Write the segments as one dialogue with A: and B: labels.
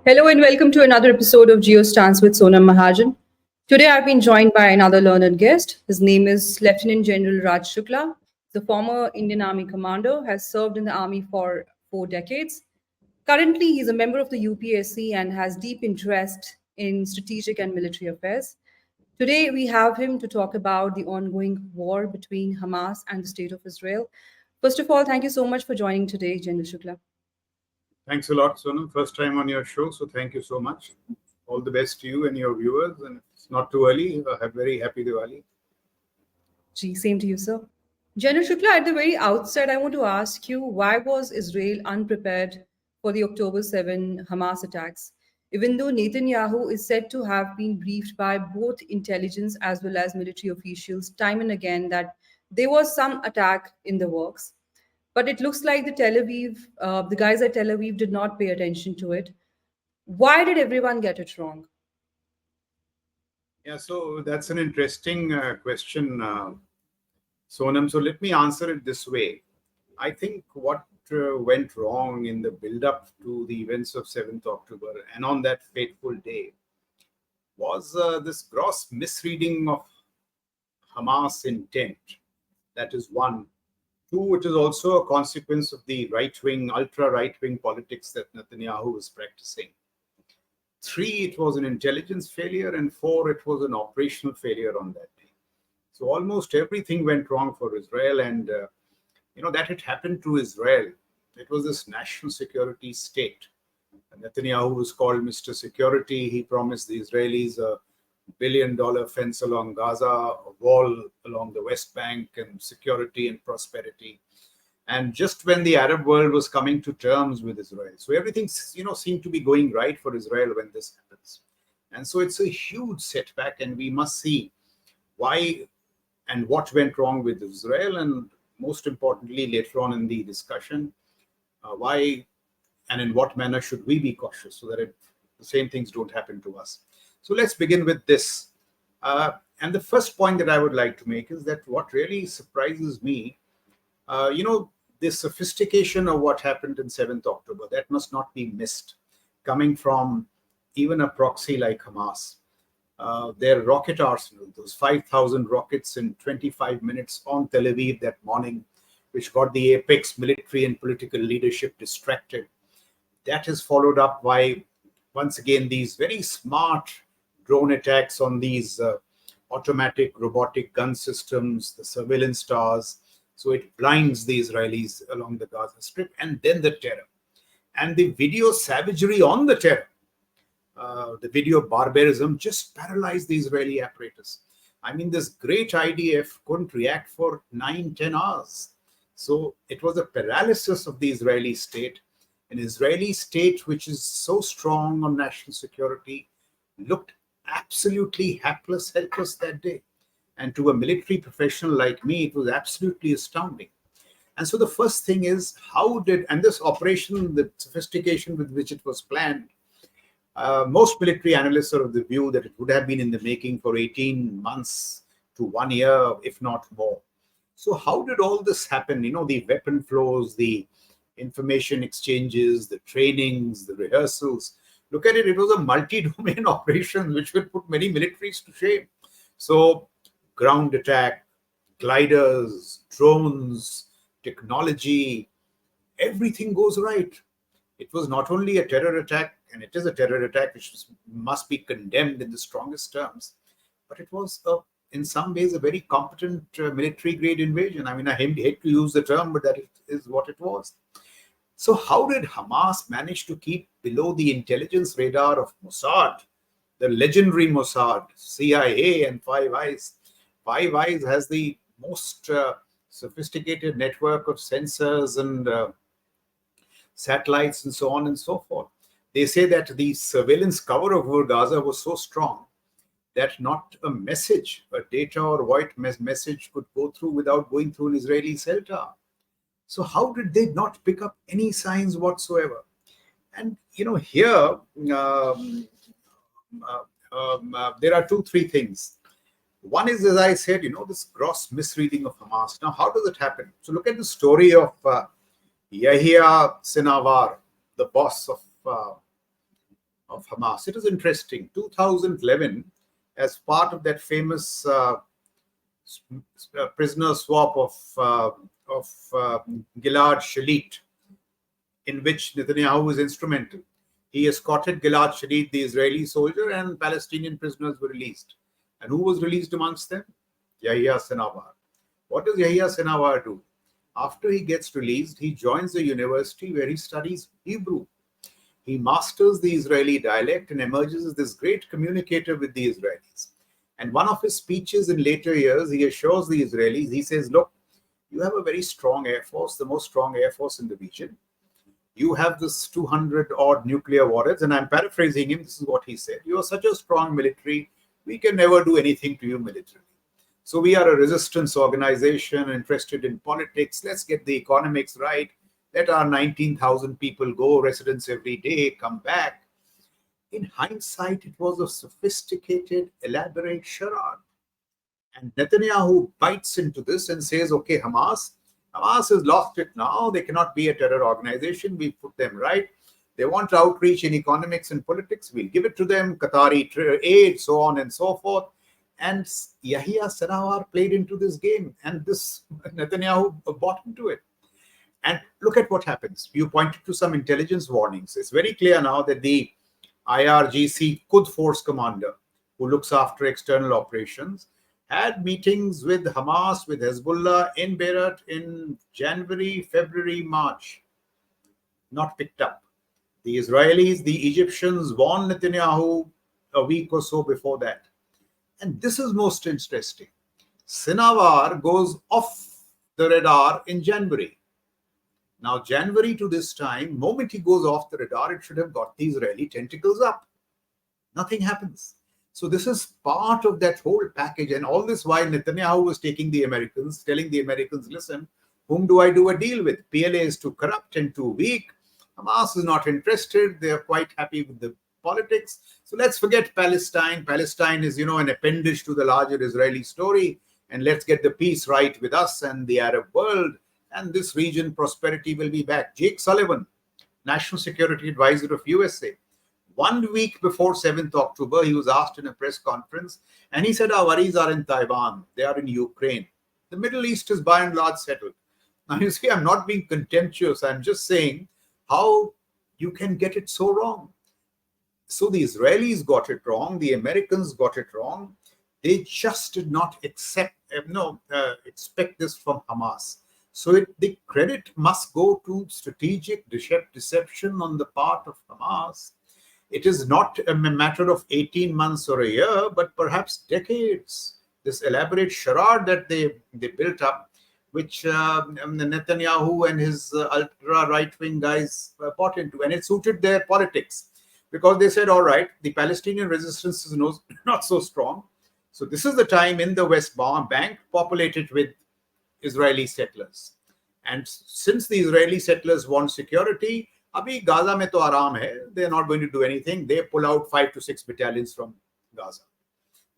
A: Hello and welcome to another episode of GeoStance with Sonam Mahajan. Today I've been joined by another learned guest. His name is Lieutenant General Raj Shukla. The former Indian Army commander, has served in the army for 4 decades. Currently, he's a member of the UPSC and has deep interest in strategic and military affairs. Today, we have him to talk about the ongoing war between Hamas and the State of Israel. First of all, thank you so much for joining today, General Shukla.
B: Thanks a lot, Sonam. First time on your show, so thank you so much. All the best to you and your viewers. And it's not too early. A very happy Diwali.
A: Gee, same to you, sir. General Shukla, at the very outset, I want to ask you, why was Israel unprepared for the October 7 Hamas attacks? Even though Netanyahu is said to have been briefed by both intelligence as well as military officials time and again that there was some attack in the works. But it looks like the guys at Tel Aviv did not pay attention to it. Why did everyone get it wrong?
B: Yeah, so that's an interesting question, Sonam. So let me answer it this way. I think what went wrong in the build-up to the events of 7th October and on that fateful day was this gross misreading of Hamas intent. That is one. Two, it is also a consequence of the right-wing, ultra-right-wing politics that Netanyahu was practicing. Three, it was an intelligence failure. And four, it was an operational failure on that day. So almost everything went wrong for Israel. And, that had happened to Israel. It was this national security state. Netanyahu was called Mr. Security. He promised the Israelis a $1 billion fence along Gaza, a wall along the West Bank, and security and prosperity. And just when the Arab world was coming to terms with Israel, so everything seemed to be going right for Israel when this happens. And so it's a huge setback, and we must see why and what went wrong with Israel, and most importantly, later on in the discussion, why and in what manner should we be cautious so that the same things don't happen to us. So let's begin with this. And the first point that I would like to make is that what really surprises me, the sophistication of what happened in 7th October, that must not be missed, coming from even a proxy like Hamas. Their rocket arsenal, those 5,000 rockets in 25 minutes on Tel Aviv that morning, which got the apex military and political leadership distracted. That is followed up by, once again, these very smart drone attacks on these automatic robotic gun systems, the surveillance stars. So it blinds the Israelis along the Gaza Strip, and then the terror. And the video savagery on the terror, the video barbarism just paralyzed the Israeli apparatus. I mean, this great IDF couldn't react for 9-10 hours. So it was a paralysis of the Israeli state. An Israeli state which is so strong on national security looked absolutely helpless that day. And to a military professional like me, it was absolutely astounding. And so the first thing is, and this operation, the sophistication with which it was planned, most military analysts are of the view that it would have been in the making for 18 months to 1 year, if not more. So how did all this happen? The weapon flows, the information exchanges, the trainings, the rehearsals. Look at it, it was a multi-domain operation which would put many militaries to shame. So ground attack, gliders, drones, technology, everything goes right. It was not only a terror attack, and it is a terror attack which must be condemned in the strongest terms, but it was, in some ways, a very competent military-grade invasion. I mean, I hate to use the term, but that is what it was. So how did Hamas manage to keep below the intelligence radar of Mossad, the legendary Mossad, CIA, and Five Eyes? Five Eyes has the most sophisticated network of sensors and satellites and so on and so forth. They say that the surveillance cover over Gaza was so strong that not a message, a data or voice message could go through without going through an Israeli cell tower. So how did they not pick up any signs whatsoever? And, here, there are 2-3 things. One is, as I said, this gross misreading of Hamas. Now, how does it happen? So look at the story of Yahya Sinawar, the boss of of Hamas. It is interesting. 2011, as part of that famous prisoner swap of Gilad Shalit, in which Netanyahu was instrumental. He escorted Gilad Shalit, the Israeli soldier, and Palestinian prisoners were released. And who was released amongst them? Yahya Sinawar. What does Yahya Sinawar do? After he gets released, he joins a university where he studies Hebrew. He masters the Israeli dialect and emerges as this great communicator with the Israelis. And one of his speeches in later years, he assures the Israelis, he says, look, you have a very strong air force, the most strong air force in the region. You have this 200 odd nuclear warheads, and I'm paraphrasing him. This is what he said. You are such a strong military. We can never do anything to you militarily. So we are a resistance organization interested in politics. Let's get the economics right. Let our 19,000 people go, residents every day, come back. In hindsight, it was a sophisticated, elaborate charade. And Netanyahu bites into this and says, okay, Hamas has lost it now. They cannot be a terror organization. We put them right. They want outreach in economics and politics. We'll give it to them, Qatari aid, so on and so forth. And Yahya Sinawar played into this game. And this Netanyahu bought into it. And look at what happens. You pointed to some intelligence warnings. It's very clear now that the IRGC Quds Force commander, who looks after external operations, had meetings with Hamas, with Hezbollah in Beirut in January, February, March. Not picked up. The Israelis, the Egyptians warned Netanyahu a week or so before that. And this is most interesting. Sinawar goes off the radar in January. Now, January to this time, moment he goes off the radar, it should have got the Israeli tentacles up. Nothing happens. So this is part of that whole package. And all this while Netanyahu was taking the Americans, telling the Americans, listen, whom do I do a deal with? PLA is too corrupt and too weak. Hamas is not interested. They are quite happy with the politics. So let's forget Palestine. Palestine is, an appendage to the larger Israeli story. And let's get the peace right with us and the Arab world. And this region, prosperity will be back. Jake Sullivan, National Security Advisor of USA. 1 week before 7th October, he was asked in a press conference, and he said, our worries are in Taiwan. They are in Ukraine. The Middle East is by and large settled. Now, you see, I'm not being contemptuous. I'm just saying how you can get it so wrong. So the Israelis got it wrong. The Americans got it wrong. They just did not expect this from Hamas. So the credit must go to strategic deception on the part of Hamas. It is not a matter of 18 months or a year, but perhaps decades. This elaborate charade that they built up, which Netanyahu and his ultra-right-wing guys bought into. And it suited their politics because they said, all right, the Palestinian resistance is not so strong. So this is the time in the West Bank populated with Israeli settlers. And since the Israeli settlers want security, Abhi Gaza mein to aaram hai. They're not going to do anything. They pull out 5 to 6 battalions from Gaza.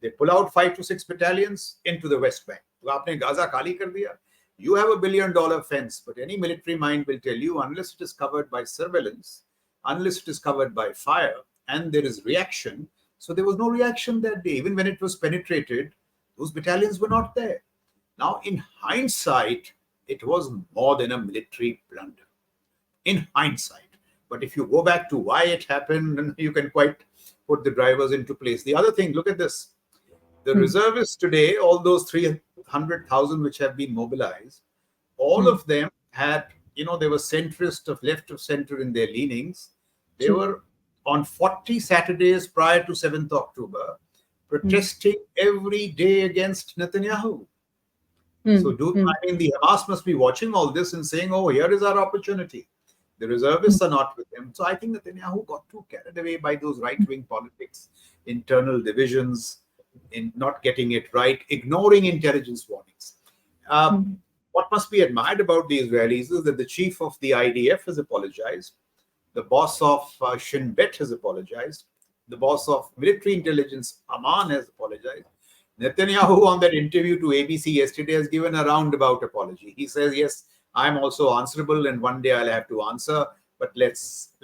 B: They pull out 5 to 6 battalions into the West Bank. So aapne Gaza khali kar diya. You have $1 billion fence, but any military mind will tell you, unless it is covered by surveillance, unless it is covered by fire, and there is reaction. So there was no reaction that day. Even when it was penetrated, those battalions were not there. Now, in hindsight, it was more than a military blunder. In hindsight. But if you go back to why it happened, then you can quite put the drivers into place. The other thing, look at this. The reservists today, all those 300,000 which have been mobilized, all of them had, they were centrist of left of center in their leanings. They were on 40 Saturdays prior to 7th October, protesting every day against Netanyahu. So the Hamas must be watching all this and saying, oh, here is our opportunity. The reservists are not with him. So I think Netanyahu got too carried away by those right-wing politics, internal divisions, in not getting it right, ignoring intelligence warnings. What must be admired about the Israelis is that the chief of the IDF has apologized. The boss of Shin Bet has apologized. The boss of military intelligence, Amman, has apologized. Netanyahu, on that interview to ABC yesterday, has given a roundabout apology. He says, yes, I'm also answerable and one day I'll have to answer, but let's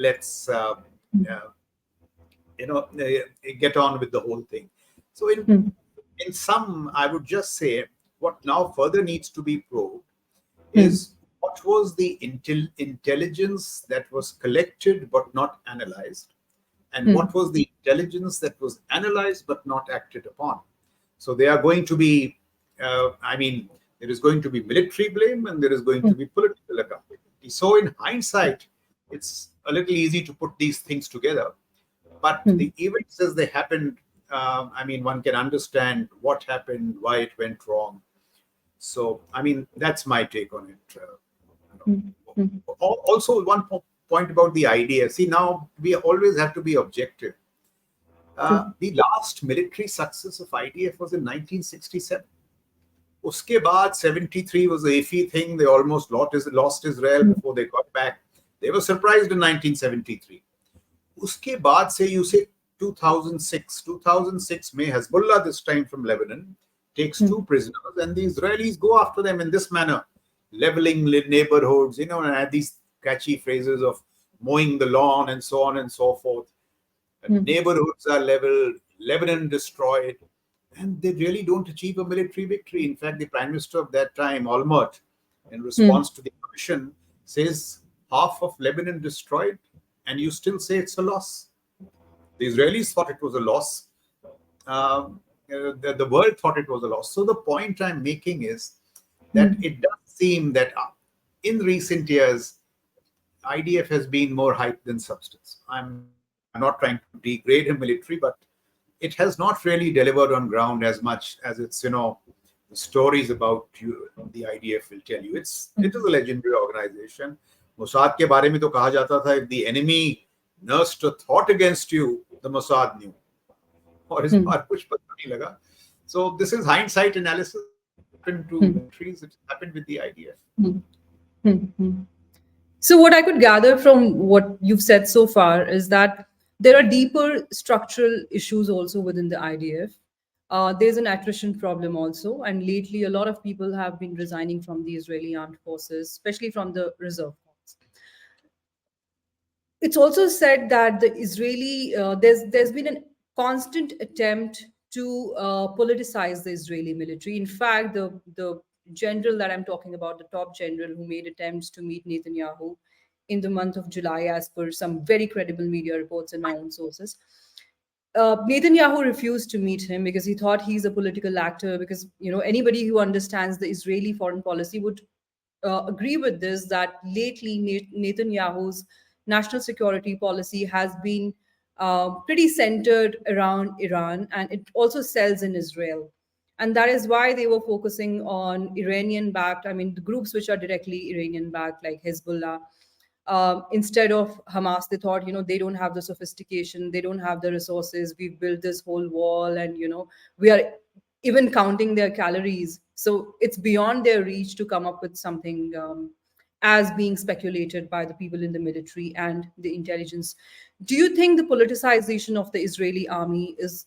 B: get on with the whole thing. So in sum, I would just say what now further needs to be probed is what was the intelligence that was collected but not analyzed, and what was the intelligence that was analyzed but not acted upon. So they are going to be, there is going to be military blame and there is going to be political accountability. So in hindsight, it's a little easy to put these things together. But the events as they happened, one can understand what happened, why it went wrong. So, that's my take on it. Also, one point about the idea. See, now we always have to be objective. The last military success of IDF was in 1967. Uske baad, 73 was a iffy thing. They almost lost Israel before they got back. They were surprised in 1973. Uske baad se you say 2006. 2006 May Hezbollah, this time from Lebanon, takes 2 prisoners, and the Israelis go after them in this manner, leveling neighborhoods, and add these catchy phrases of mowing the lawn and so on and so forth. Neighborhoods are leveled, Lebanon destroyed, and they really don't achieve a military victory. In fact, the Prime Minister of that time, Olmert, in response to the commission, says half of Lebanon destroyed, and you still say it's a loss. The Israelis thought it was a loss. The world thought it was a loss. So the point I'm making is that it does seem that in recent years, IDF has been more hype than substance. I'm not trying to degrade a military, but it has not really delivered on ground as much as it's, the stories about the IDF will tell you. It is a legendary organization. Mossad ke baare mein to kaha jata tha, if the enemy nursed a thought against you, the Mossad knew. Aur is baar kuch pata nahi laga. So this is hindsight analysis. It happened to militaries, it happened with the IDF.
A: So what I could gather from what you've said so far is that there are deeper structural issues also within the IDF. There's an attrition problem also, and lately a lot of people have been resigning from the Israeli armed forces, especially from the reserve corps. It's also said that the Israeli there's been a constant attempt to politicize the Israeli military. In fact, the general that I'm talking about, the top general who made attempts to meet Netanyahu in the month of July, as per some very credible media reports and my own sources, Netanyahu refused to meet him because he thought he's a political actor. Because anybody who understands the Israeli foreign policy would agree with this, that lately Netanyahu's national security policy has been pretty centered around Iran, and it also sells in Israel. And that is why they were focusing on Iranian backed, the groups which are directly Iranian backed, like Hezbollah. Instead of Hamas, they thought, they don't have the sophistication, they don't have the resources. We've built this whole wall, and, we are even counting their calories. So it's beyond their reach to come up with something as being speculated by the people in the military and the intelligence. Do you think the politicization of the Israeli army is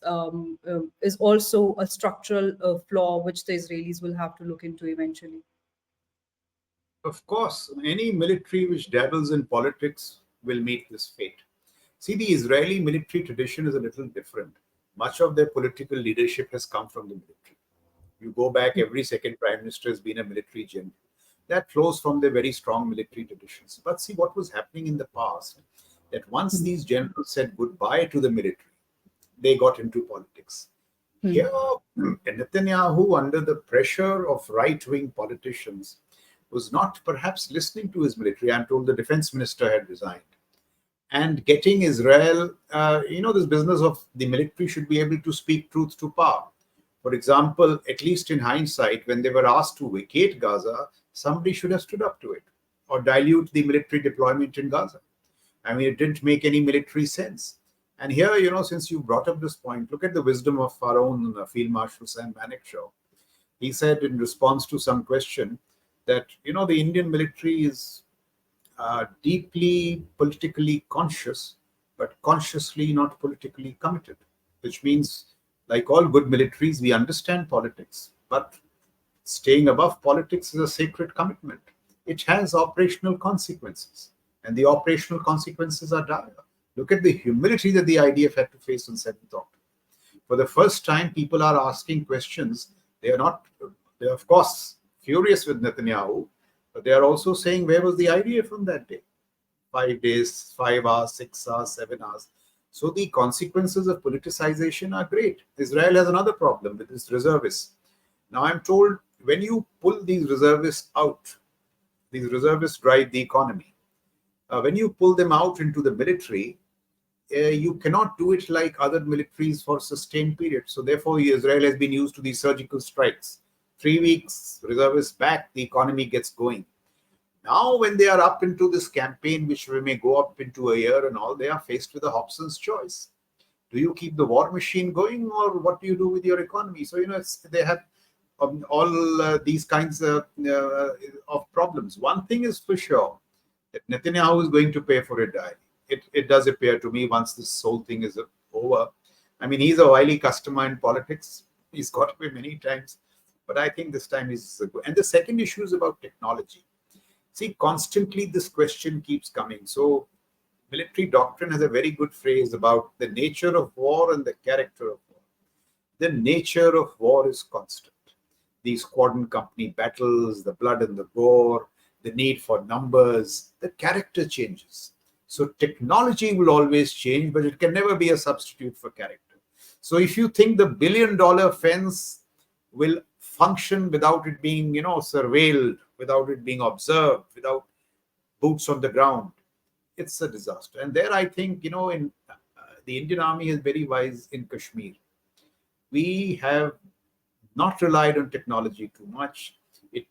A: also a structural flaw which the Israelis will have to look into eventually?
B: Of course, any military which dabbles in politics will meet this fate. See, the Israeli military tradition is a little different. Much of their political leadership has come from the military. You go back, every second prime minister has been a military general. That flows from their very strong military traditions. But see, what was happening in the past, that once these generals said goodbye to the military, they got into politics. Here, Netanyahu, under the pressure of right-wing politicians, was not perhaps listening to his military. I'm told the defense minister had resigned. And getting Israel, this business of the military should be able to speak truth to power. For example, at least in hindsight, when they were asked to vacate Gaza, somebody should have stood up to it or dilute the military deployment in Gaza. It didn't make any military sense. And here, since you brought up this point, look at the wisdom of our own Field Marshal Sam Manekshaw. He said in response to some question that, the Indian military is deeply politically conscious, but consciously not politically committed, which means, like all good militaries, we understand politics, but staying above politics is a sacred commitment. It has operational consequences, and the operational consequences are dire. Look at the humility that the IDF had to face on 7th October. For the first time, people are asking questions. They are not, they are of course furious with Netanyahu, but they are also saying, where was the IDF on that day? 5 days, 5 hours, 6 hours, 7 hours. So the consequences of politicization are great. Israel has another problem with its reservists. Now I'm told when you pull these reservists out, these reservists drive the economy. When you pull them out into the military, you cannot do it like other militaries for sustained periods. So therefore, Israel has been used to these surgical strikes. 3 weeks, reservists back, the economy gets going. Now, when they are up into this campaign, which may go up into a year and all, they are faced with a Hobson's choice. Do you keep the war machine going, or what do you do with your economy? So, they have all these kinds of problems. One thing is for sure, that Netanyahu is going to pay for it dearly. It does appear to me once this whole thing is over. I mean, he's a wily customer in politics. He's got away many times, but I think this time he's good. And the second issue is about technology. See, constantly this question keeps coming. So, military doctrine has a very good phrase about the nature of war and the character of war. The nature of war is constant. These quadrant company battles, the blood and the gore, the need for numbers, the character changes. So technology will always change, but it can never be a substitute for character. So if you think the $1 billion fence will function without it being, surveilled, without it being observed, without boots on the ground, it's a disaster. And there I think, in the Indian Army is very wise in Kashmir. We have not relied on technology too much. It,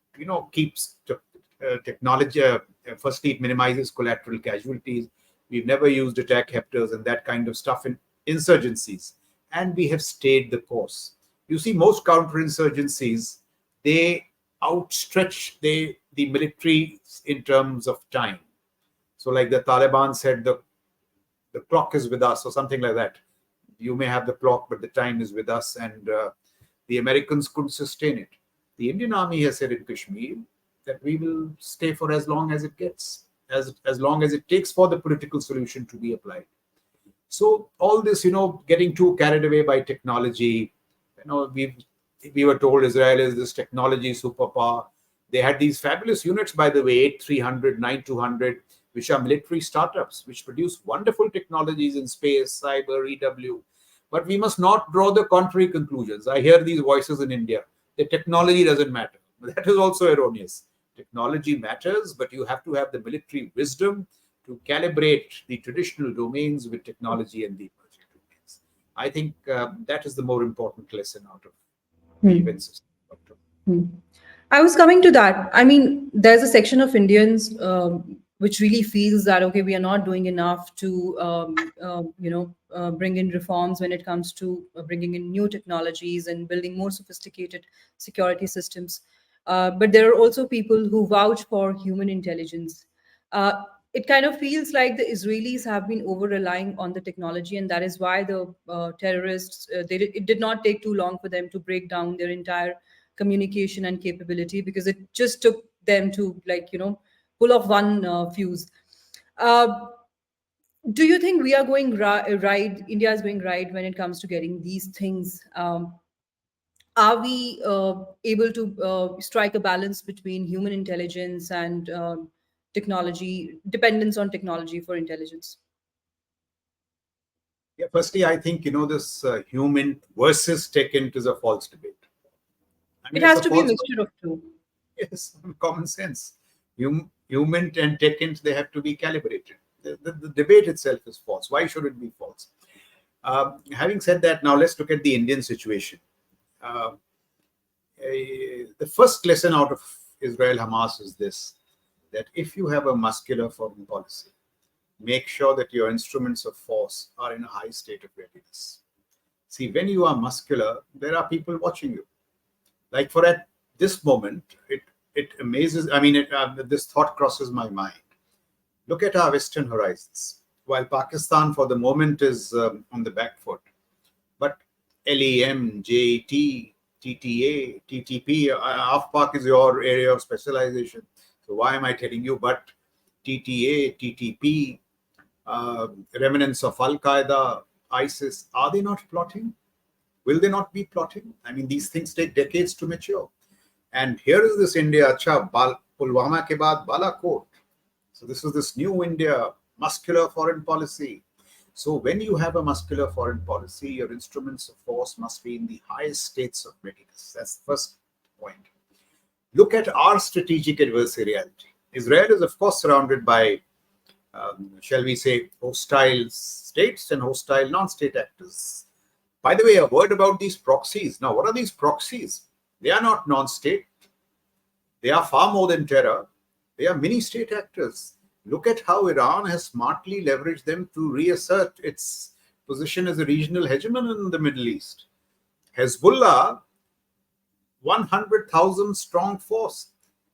B: keeps technology. Firstly, it minimizes collateral casualties. We've never used attack hepters and that kind of stuff in insurgencies. And we have stayed the course. You see, most counterinsurgencies, they outstretch the military in terms of time. So like the Taliban said, the clock is with us or something like that. You may have the clock, but the time is with us. And the Americans couldn't sustain it. The Indian Army has said in Kashmir that we will stay for as long as it gets, as long as it takes for the political solution to be applied. So all this, getting too carried away by technology, we were told Israel is this technology superpower. They had these fabulous units, by the way, 8300, 9200, which are military startups, which produce wonderful technologies in space, cyber, EW. But we must not draw the contrary conclusions. I hear these voices in India. The technology doesn't matter. That is also erroneous. Technology matters, but you have to have the military wisdom to calibrate the traditional domains with technology and the emerging domains. I think that is the more important lesson out of the events of October.
A: I was coming to that. I mean, there's a section of Indians which really feels that okay, we are not doing enough to bring in reforms when it comes to bringing in new technologies and building more sophisticated security systems. But there are also people who vouch for human intelligence. It kind of feels like the Israelis have been over relying on the technology, and that is why the terrorists. It did not take too long for them to break down their entire communication and capability because it just took them to pull off one fuse. Uh, do you think we are going right? India is going right when it comes to getting these things. Are we able to strike a balance between human intelligence and technology dependence on technology for intelligence?
B: Yeah, firstly, I think, this human versus tech is a false debate. I
A: It
B: mean, it's
A: has
B: a
A: to be a
B: false,
A: mixture of two.
B: yes, common sense. Human and tech they have to be calibrated. The debate itself is false. Why should it be false? Having said that, now let's look at the Indian situation. Uh, the first lesson out of Israel Hamas is this, that if you have a muscular foreign policy, make sure that your instruments of force are in a high state of readiness. See, when you are muscular, there are people watching you. Like for at this moment, it amazes. I mean, this thought crosses my mind. Look at our western horizons. While Pakistan, for the moment, is on the back foot, but LEM, JET, TTA, TTP, AFPAC is your area of specialization. So why am I telling you? But TTA, TTP, remnants of Al Qaeda, ISIS, are they not plotting? Will they not be plotting? I mean, these things take decades to mature. And here is this India, acha, Pulwama ke baad Balakot. So this is this new India, muscular foreign policy. So when you have a muscular foreign policy, your instruments of force must be in the highest states of readiness. That's the first point. Look at our strategic adversariality. Israel is, of course, surrounded by, shall we say, hostile states and hostile non-state actors. By the way, a word about these proxies. Now, what are these proxies? They are not non-state. They are far more than terror. They are mini-state actors. Look at how Iran has smartly leveraged them to reassert its position as a regional hegemon in the Middle East. Hezbollah, 100,000 strong force,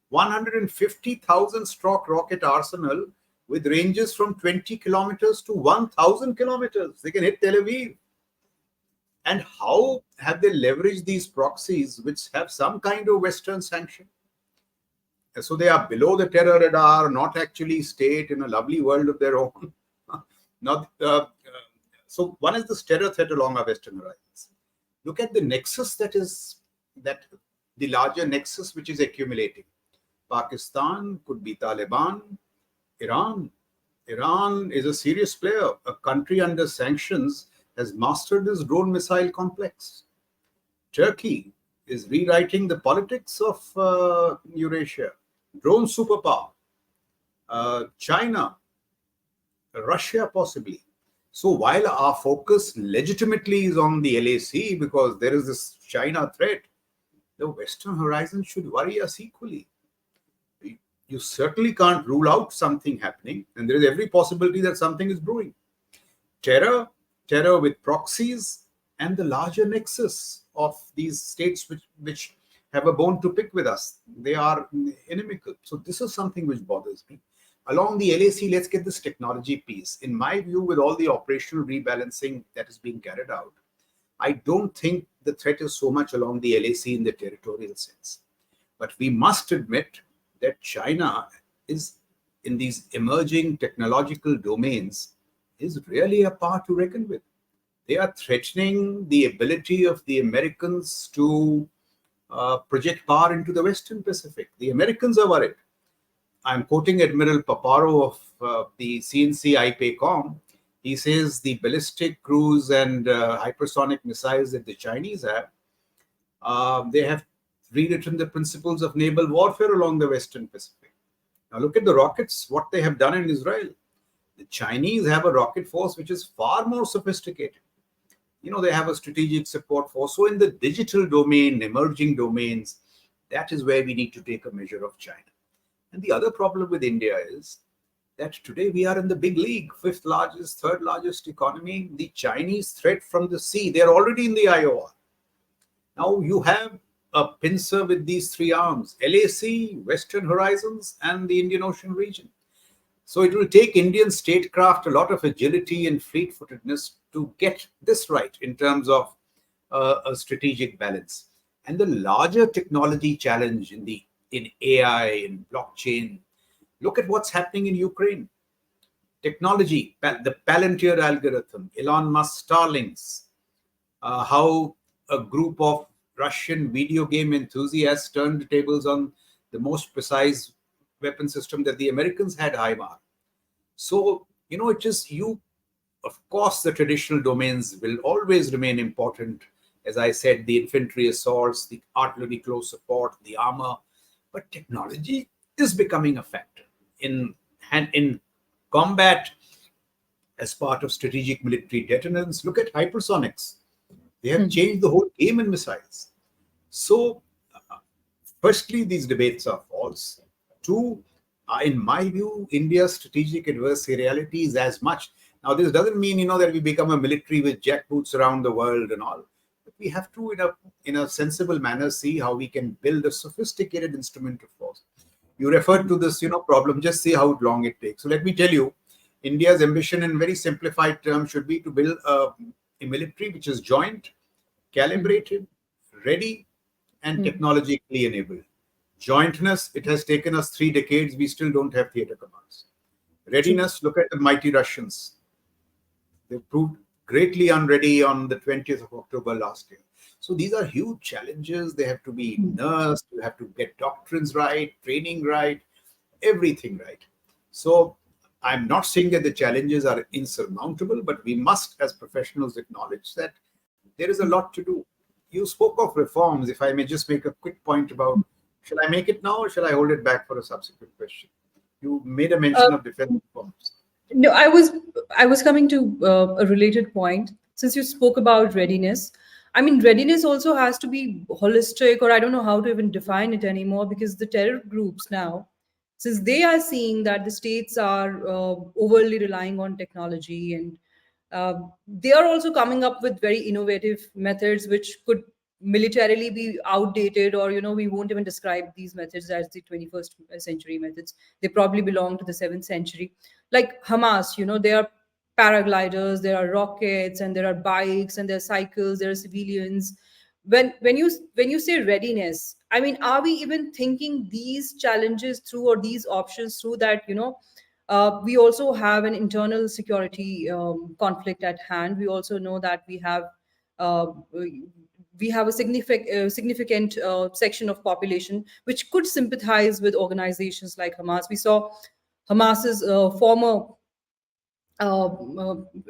B: 150,000 strong rocket arsenal with ranges from 20 kilometers to 1,000 kilometers. They can hit Tel Aviv. And how have they leveraged these proxies which have some kind of Western sanction? So they are below the terror radar, not actually state in a lovely world of their own. So one is this terror threat along our Western horizons. Look at the nexus that the larger nexus which is accumulating. Pakistan could be Taliban, Iran. Iran is a serious player. A country under sanctions has mastered this drone missile complex. Turkey is rewriting the politics of Eurasia. Drone superpower. China, Russia possibly. So while our focus legitimately is on the LAC because there is this China threat, the Western horizon should worry us equally. You certainly can't rule out something happening, and there is every possibility that something is brewing. Terror with proxies, and the larger nexus of these states which have a bone to pick with us. They are inimical. So this is something which bothers me. Along the LAC, let's get this technology piece. In my view, with all the operational rebalancing that is being carried out, I don't think the threat is so much along the LAC in the territorial sense. But we must admit that China is, in these emerging technological domains, is really a power to reckon with. They are threatening the ability of the Americans to project power into the Western Pacific. The Americans are worried. I'm quoting Admiral Paparo of the CNC IPACOM. He says the ballistic cruise and hypersonic missiles that the Chinese have, they have rewritten the principles of naval warfare along the Western Pacific. Now look at the rockets, what they have done in Israel. The Chinese have a rocket force which is far more sophisticated. They have a strategic support force. So in the digital domain, emerging domains, that is where we need to take a measure of China. And the other problem with India is that today we are in the big league, fifth largest, third largest economy. The Chinese threat from the sea, they're already in the IOR. Now you have a pincer with these three arms, LAC, Western Horizons, and the Indian Ocean region. So it will take Indian statecraft a lot of agility and fleet-footedness to get this right in terms of a strategic balance. And the larger technology challenge in AI, in blockchain, look at what's happening in Ukraine. Technology, the Palantir algorithm, Elon Musk Starlinks, how a group of Russian video game enthusiasts turned the tables on the most precise weapon system that the Americans had, HIMAR. So, it is of course, the traditional domains will always remain important. As I said, the infantry assaults, the artillery close support, the armor. But technology is becoming a factor in combat as part of strategic military deterrence. Look at hypersonics. They have changed the whole game in missiles. So, firstly, these debates are false. Two, in my view, India's strategic adversariality is as much. Now, this doesn't mean, that we become a military with jackboots around the world and all. But we have to, in a sensible manner, see how we can build a sophisticated instrument of force. You referred to this, problem. Just see how long it takes. So let me tell you, India's ambition in very simplified terms should be to build a military which is joint, calibrated, ready, and technologically enabled. Jointness, it has taken us 3 decades. We still don't have theater commands. Readiness, look at the mighty Russians. They proved greatly unready on the 20th of October last year. So these are huge challenges. They have to be nursed. You have to get doctrines right, training right, everything right. So I'm not saying that the challenges are insurmountable, but we must, as professionals, acknowledge that there is a lot to do. You spoke of reforms. If I may just make a quick point about, shall I make it now or shall I hold it back for a subsequent question? You made a mention of defense reforms.
A: No, I was coming to a related point. Since you spoke about readiness, I mean, readiness also has to be holistic, or I don't know how to even define it anymore, because the terror groups now, since they are seeing that the states are overly relying on technology, and they are also coming up with very innovative methods which could militarily be outdated, or we won't even describe these methods as the 21st century methods. They probably belong to the 7th century. Like Hamas, there are paragliders, there are rockets, and there are bikes, and there are cycles, there are civilians. When you say readiness, I mean, are we even thinking these challenges through, or these options through, that we also have an internal security conflict at hand. We also know that uh, we have a significant section of population which could sympathize with organizations like Hamas. We saw Hamas's former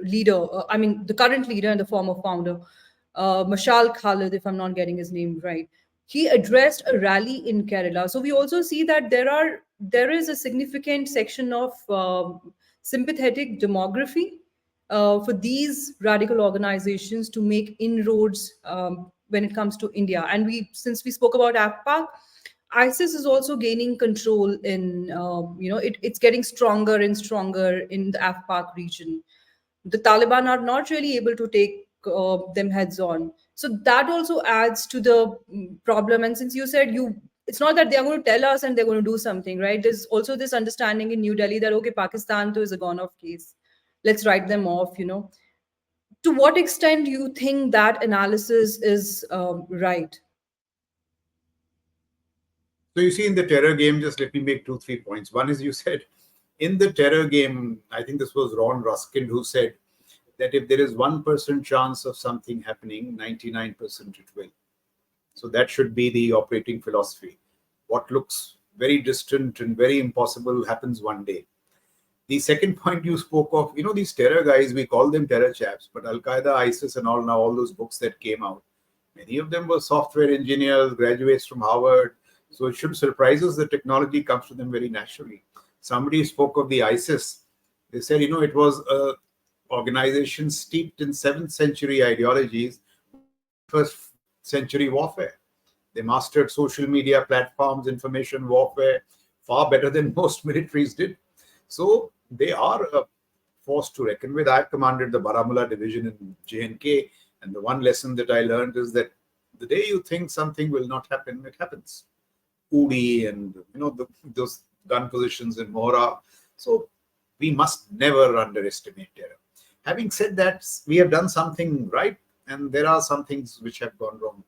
A: leader, I mean, the current leader and the former founder, Mashal Khalid, if I'm not getting his name right. He addressed a rally in Kerala. So we also see that there is a significant section of sympathetic demography for these radical organizations to make inroads when it comes to India. And since we spoke about AFPAC, ISIS is also gaining control in, it's getting stronger and stronger in the AFPAC region. The Taliban are not really able to take them heads on. So that also adds to the problem. And since you said it's not that they're going to tell us and they're going to do something, right? There's also this understanding in New Delhi that, okay, Pakistan too is a gone off case. Let's write them off. To what extent do you think that analysis is right?
B: So you see, in the terror game, just let me make 2, 3 points. One is, you said in the terror game, I think this was Ron Ruskin who said that if there is 1% chance of something happening, 99% it will. So that should be the operating philosophy. What looks very distant and very impossible happens one day. The second point you spoke of, these terror guys, we call them terror chaps, but Al Qaeda, ISIS, and all, now all those books that came out, many of them were software engineers, graduates from Harvard. So it should surprise us that technology comes to them very naturally. Somebody spoke of the ISIS. They said, it was a organization steeped in 7th century ideologies, first century warfare. They mastered social media platforms, information warfare, far better than most militaries did. So they are a force to reckon with. I've commanded the Baramulla division in J&K, and the one lesson that I learned is that the day you think something will not happen, it happens. Udi and those gun positions in Mohra. So we must never underestimate terror. Having said that, we have done something right, and there are some things which have gone wrong.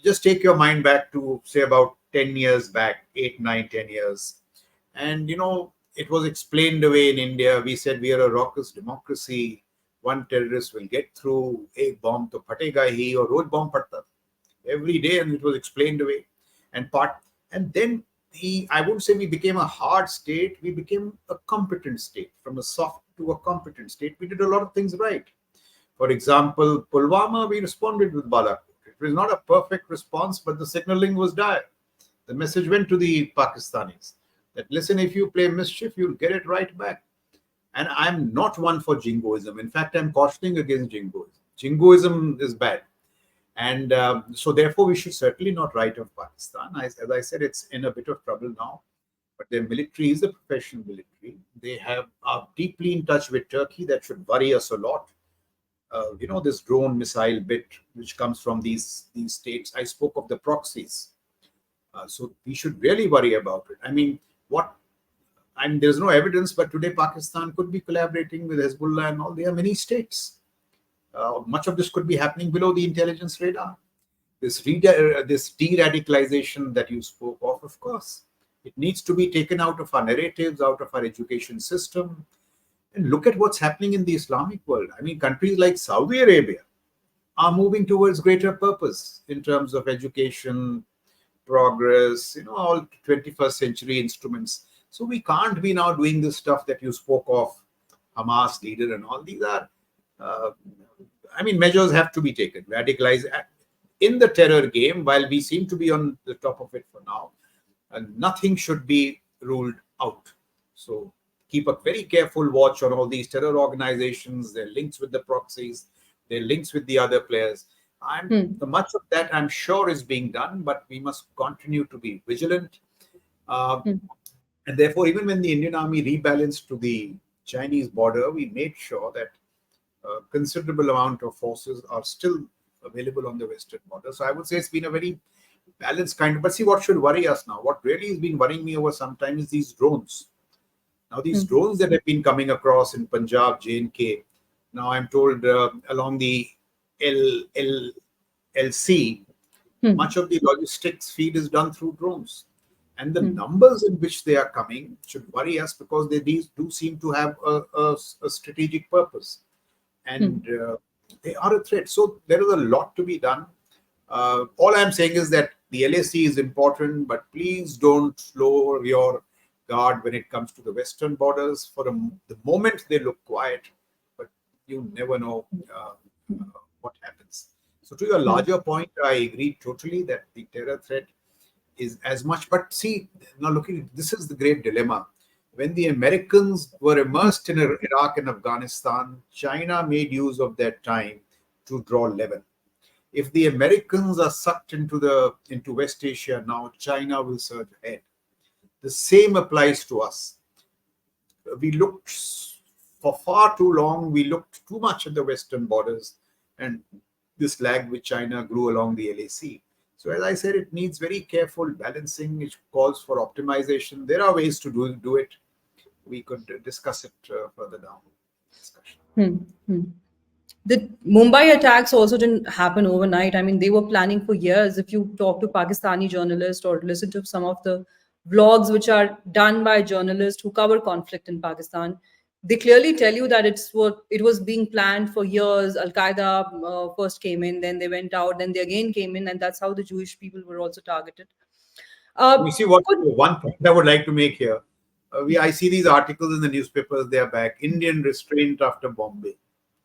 B: Just take your mind back to, say, about 10 years back, 8, 9, 10 years. And, it was explained away in India. We said we are a raucous democracy. One terrorist will get through. Ek bomb to patega hi, or roj bomb patta. Every day, and it was explained away. And then I wouldn't say we became a hard state. We became a competent state. From a soft to a competent state, we did a lot of things right. For example, Pulwama, we responded with Balakot. It was not a perfect response, but the signaling was dire. The message went to the Pakistanis that, listen, if you play mischief, you'll get it right back. And I'm not one for jingoism. In fact, I'm cautioning against jingoism. Jingoism is bad. And so therefore, we should certainly not write off Pakistan. As I said, it's in a bit of trouble now. But their military is a professional military. They are deeply in touch with Turkey. That should worry us a lot. This drone missile bit, which comes from these states. I spoke of the proxies. So we should really worry about it. I mean, there's no evidence, but today Pakistan could be collaborating with Hezbollah and all. There are many states. Much of this could be happening below the intelligence radar. This de-radicalization that you spoke of course, It needs to be taken out of our narratives, out of our education system. And look at what's happening in the Islamic world. I mean, countries like Saudi Arabia are moving towards greater purpose in terms of education, progress, all 21st century instruments. So we can't be now doing this stuff that you spoke of, Hamas leader and all. These are, uh, measures have to be taken. Radicalize in the terror game, while we seem to be on the top of it for now, and nothing should be ruled out. So keep a very careful watch on all these terror organizations, their links with the proxies, their links with the other players. Much of that I'm sure is being done, but we must continue to be vigilant. And therefore, even when the Indian Army rebalanced to the Chinese border, we made sure that a considerable amount of forces are still available on the western border. So I would say it's been a very balanced kind of. But see, what should worry us now? What really has been worrying me over some time is these drones. Now, these drones that have been coming across in Punjab, J&K, now I'm told along the LLC, much of the logistics feed is done through drones. And the numbers in which they are coming should worry us, because these do seem to have a strategic purpose. And they are a threat. So there is a lot to be done. All I'm saying is that the LAC is important, but please don't lower your guard when it comes to the western borders. For the moment, they look quiet, but you never know what happens. So to your larger point, I agree totally that the terror threat is as much. But see, now looking, this is the great dilemma. When the Americans were immersed in Iraq and Afghanistan, China made use of that time to draw level. If the Americans are sucked into West Asia now, China will surge ahead. The same applies to us. We looked for far too long, we looked too much at the western borders, and this lag with China grew along the LAC. So as I said, it needs very careful balancing. It calls for optimization. There are ways to do it. We could discuss it further down the discussion.
A: The Mumbai attacks also didn't happen overnight. I mean, they were planning for years. If you talk to Pakistani journalists or listen to some of the vlogs which are done by journalists who cover conflict in Pakistan, they clearly tell you that it was being planned for years. Al Qaeda first came in, then they went out, then they again came in, and that's how the Jewish people were also targeted.
B: You see, one point I would like to make here. I see these articles in the newspapers. They are back. Indian restraint after Bombay.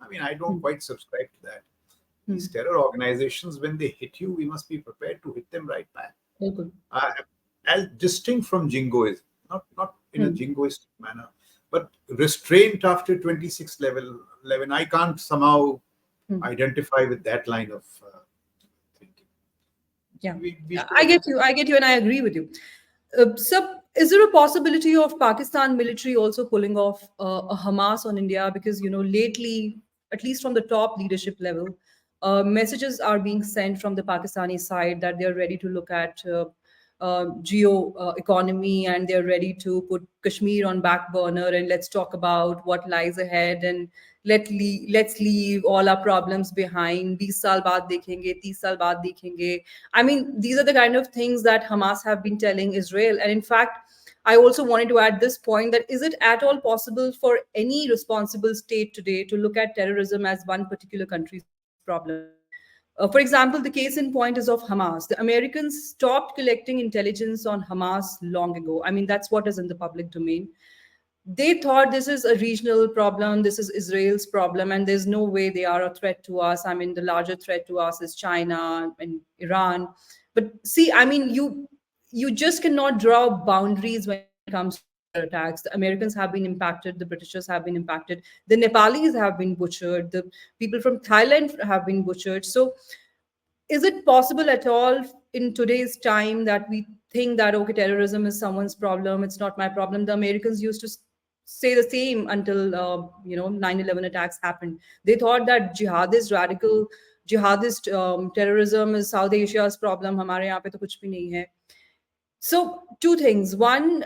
B: I mean, I don't quite subscribe to that. These terror organizations, when they hit you, we must be prepared to hit them right back. As distinct from jingoism, not in a jingoistic manner, but restraint after 26 level 11. I can't somehow identify with that line of thinking.
A: Yeah, I get you, and I agree with you. So, is there a possibility of Pakistan military also pulling off a Hamas on India? Because lately, at least from the top leadership level, messages are being sent from the Pakistani side that they are ready to look at geo economy, and they're ready to put Kashmir on back burner, and let's talk about what lies ahead, and let's leave all our problems behind. 20 saal baad dekhenge, 30 saal baad dekhenge. I mean, these are the kind of things that Hamas have been telling Israel. And in fact, I also wanted to add this point, that is it at all possible for any responsible state today to look at terrorism as one particular country's problem? For example, the case in point is of Hamas. The Americans stopped collecting intelligence on Hamas long ago. I mean, that's what is in the public domain. They thought this is a regional problem, this is Israel's problem, and there's no way they are a threat to us. I mean, the larger threat to us is China and Iran. But see, I mean, you just cannot draw boundaries when it comes to terror attacks. The Americans have been impacted, the Britishers have been impacted, the Nepalis have been butchered, the people from Thailand have been butchered. So is it possible at all in today's time that we think that, okay, terrorism is someone's problem, it's not my problem? The Americans used to say the same until 9/11 attacks happened. They thought that radical jihadist terrorism is South Asia's problem. हमारे यहाँ पे तो कुछ भी नहीं है. So, two things. One,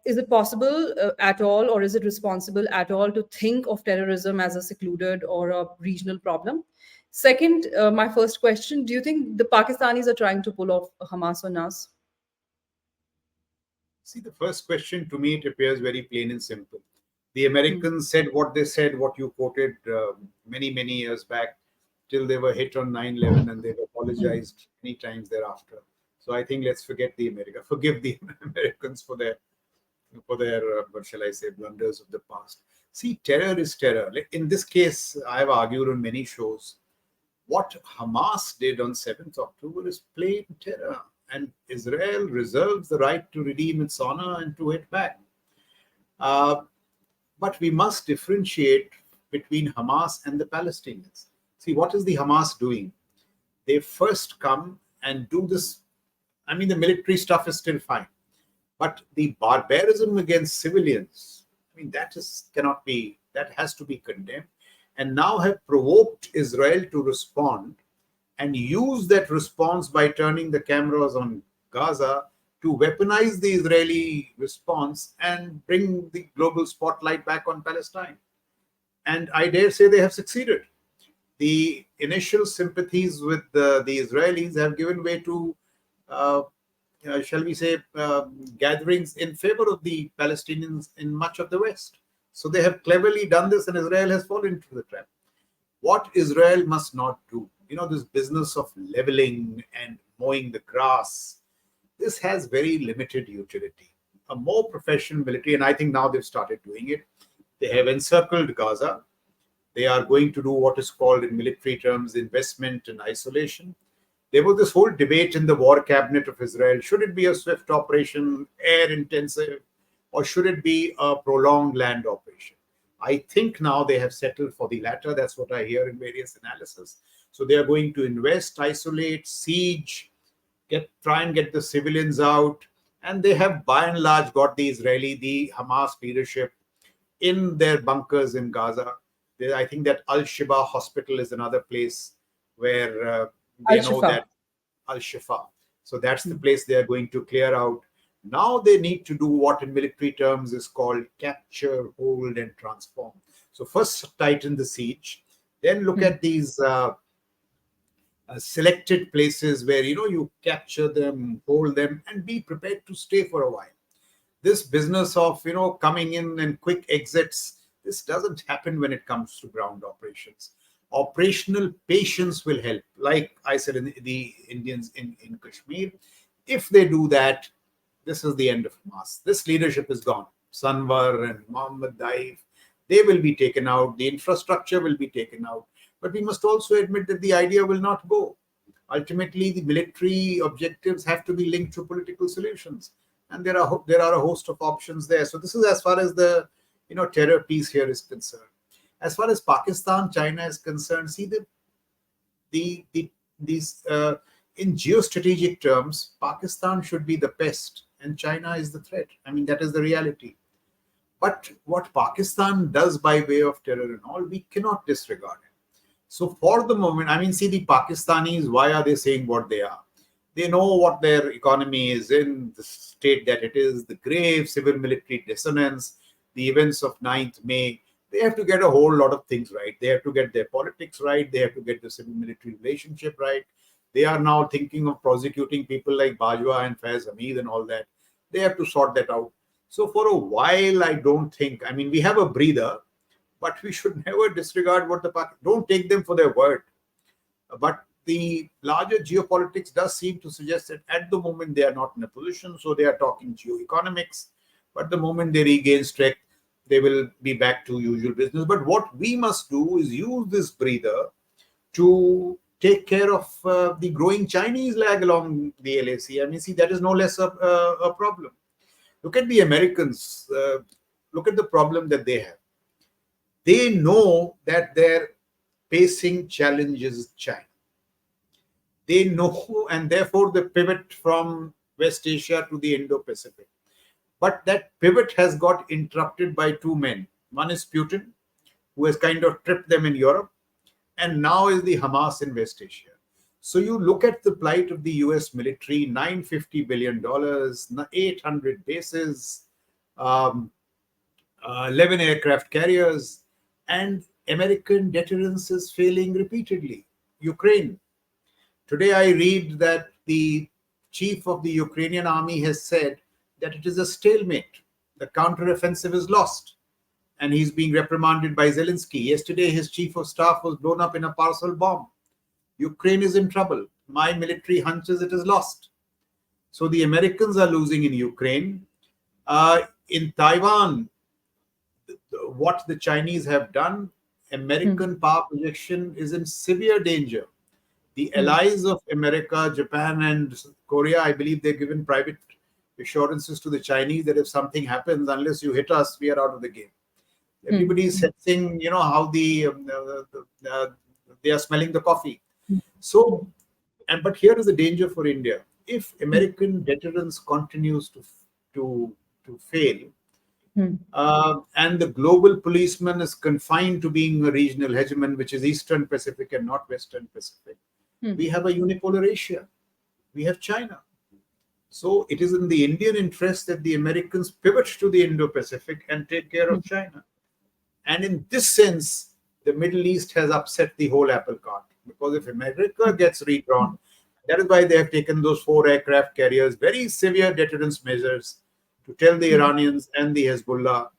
A: is it possible at all, or is it responsible at all to think of terrorism as a secluded or a regional problem? Second, my first question, do you think the Pakistanis are trying to pull off Hamas on us?
B: See, the first question to me, it appears very plain and simple. The
A: Hmm.
B: Americans said what they said, what you quoted many, many years back, till they were hit on 9/11, and they've
A: Hmm.
B: apologized many times thereafter. So I think let's forgive the Americans for their, what shall I say, blunders of the past. See, terror is terror. Like, in this case, I've argued on many shows, what Hamas did on 7th October is plain terror, and Israel reserves the right to redeem its honor and to hit back. Uh, but we must differentiate between Hamas and the Palestinians. See, what is the Hamas doing? They first come and do this. I mean, the military stuff is still fine, but the barbarism against civilians, I mean, that has to be condemned, and now have provoked Israel to respond and use that response by turning the cameras on Gaza to weaponize the Israeli response and bring the global spotlight back on Palestine. And I dare say they have succeeded. The initial sympathies with the Israelis have given way to, uh, shall we say, gatherings in favor of the Palestinians in much of the West. So they have cleverly done this, and Israel has fallen into the trap. What Israel must not do, this business of leveling and mowing the grass, this has very limited utility. A more professional military, and I think now they've started doing it, they have encircled Gaza. They are going to do what is called in military terms investment and isolation. There was this whole debate in the war cabinet of Israel. Should it be a swift operation, air intensive, or should it be a prolonged land operation? I think now they have settled for the latter. That's what I hear in various analysis. So they are going to invest, isolate, siege, try and get the civilians out. And they have by and large got the Hamas leadership in their bunkers in Gaza. I think that Al Shiba hospital is another place where
A: Al
B: they know
A: Shifa.
B: that Al Shifa. So that's the
A: Hmm.
B: place they are going to clear out. Now they need to do what in military terms is called capture, hold, and transform. So first tighten the siege, then look
A: Hmm.
B: at these selected places where you capture them, hold them, and be prepared to stay for a while. This business of coming in and quick exits, this doesn't happen when it comes to ground operations. Operational patience will help, like I said, in the Indians in Kashmir. If they do that, this is the end of Hamas. This leadership is gone. Sanwar and Mohammed Daif, they will be taken out. The infrastructure will be taken out. But we must also admit that the idea will not go. Ultimately, the military objectives have to be linked to political solutions, and there are a host of options there. So this is as far as the terror piece here is concerned. As far as Pakistan, China is concerned, see the these in geostrategic terms, Pakistan should be the pest and China is the threat. I mean, that is the reality. But what Pakistan does by way of terror and all, we cannot disregard it. So for the moment, I mean, see, the Pakistanis, why are they saying what they are? They know what their economy is in, the state that it is, the grave civil military dissonance, the events of 9th May. They have to get a whole lot of things right. They have to get their politics right. They have to get the civil military relationship right. They are now thinking of prosecuting people like Bajwa and Faiz Hamid and all that. They have to sort that out. So for a while, I don't think, I mean, we have a breather, but we should never disregard what don't take them for their word. But the larger geopolitics does seem to suggest that at the moment they are not in a position, so they are talking geoeconomics. But the moment they regain strength, they will be back to usual business. But what we must do is use this breather to take care of the growing Chinese lag along the LAC. I mean, see, that is no less a problem. Look at the Americans. Look at the problem that they have. They know that their facing challenges China. They know, and therefore the pivot from West Asia to the Indo-Pacific. But that pivot has got interrupted by two men. One is Putin, who has kind of tripped them in Europe, and now is the Hamas in West Asia. So you look at the plight of the US military, $950 billion, 800 bases, um, 11 aircraft carriers, and American deterrence is failing repeatedly. Ukraine. Today I read that the chief of the Ukrainian army has said that it is a stalemate. The counteroffensive is lost, and he's being reprimanded by Zelensky. Yesterday, his chief of staff was blown up in a parcel bomb. Ukraine is in trouble. My military hunches it is lost. So the Americans are losing in Ukraine. In Taiwan, what the Chinese have done, American power projection is in severe danger. The allies of America, Japan, and Korea, I believe they've given private assurances to the Chinese that if something happens, unless you hit us, we are out of the game. Everybody is sensing, how they are smelling the coffee. So, but here is the danger for India. If American deterrence continues to fail, and the global policeman is confined to being a regional hegemon, which is Eastern Pacific and not Western Pacific, we have a unipolar Asia. We have China. So it is in the Indian interest that the Americans pivot to the Indo-Pacific and take care of China. And in this sense, the Middle East has upset the whole apple cart. Because if America gets redrawn, that is why they have taken those 4 aircraft carriers, very severe deterrence measures, to tell the Iranians and the Hezbollah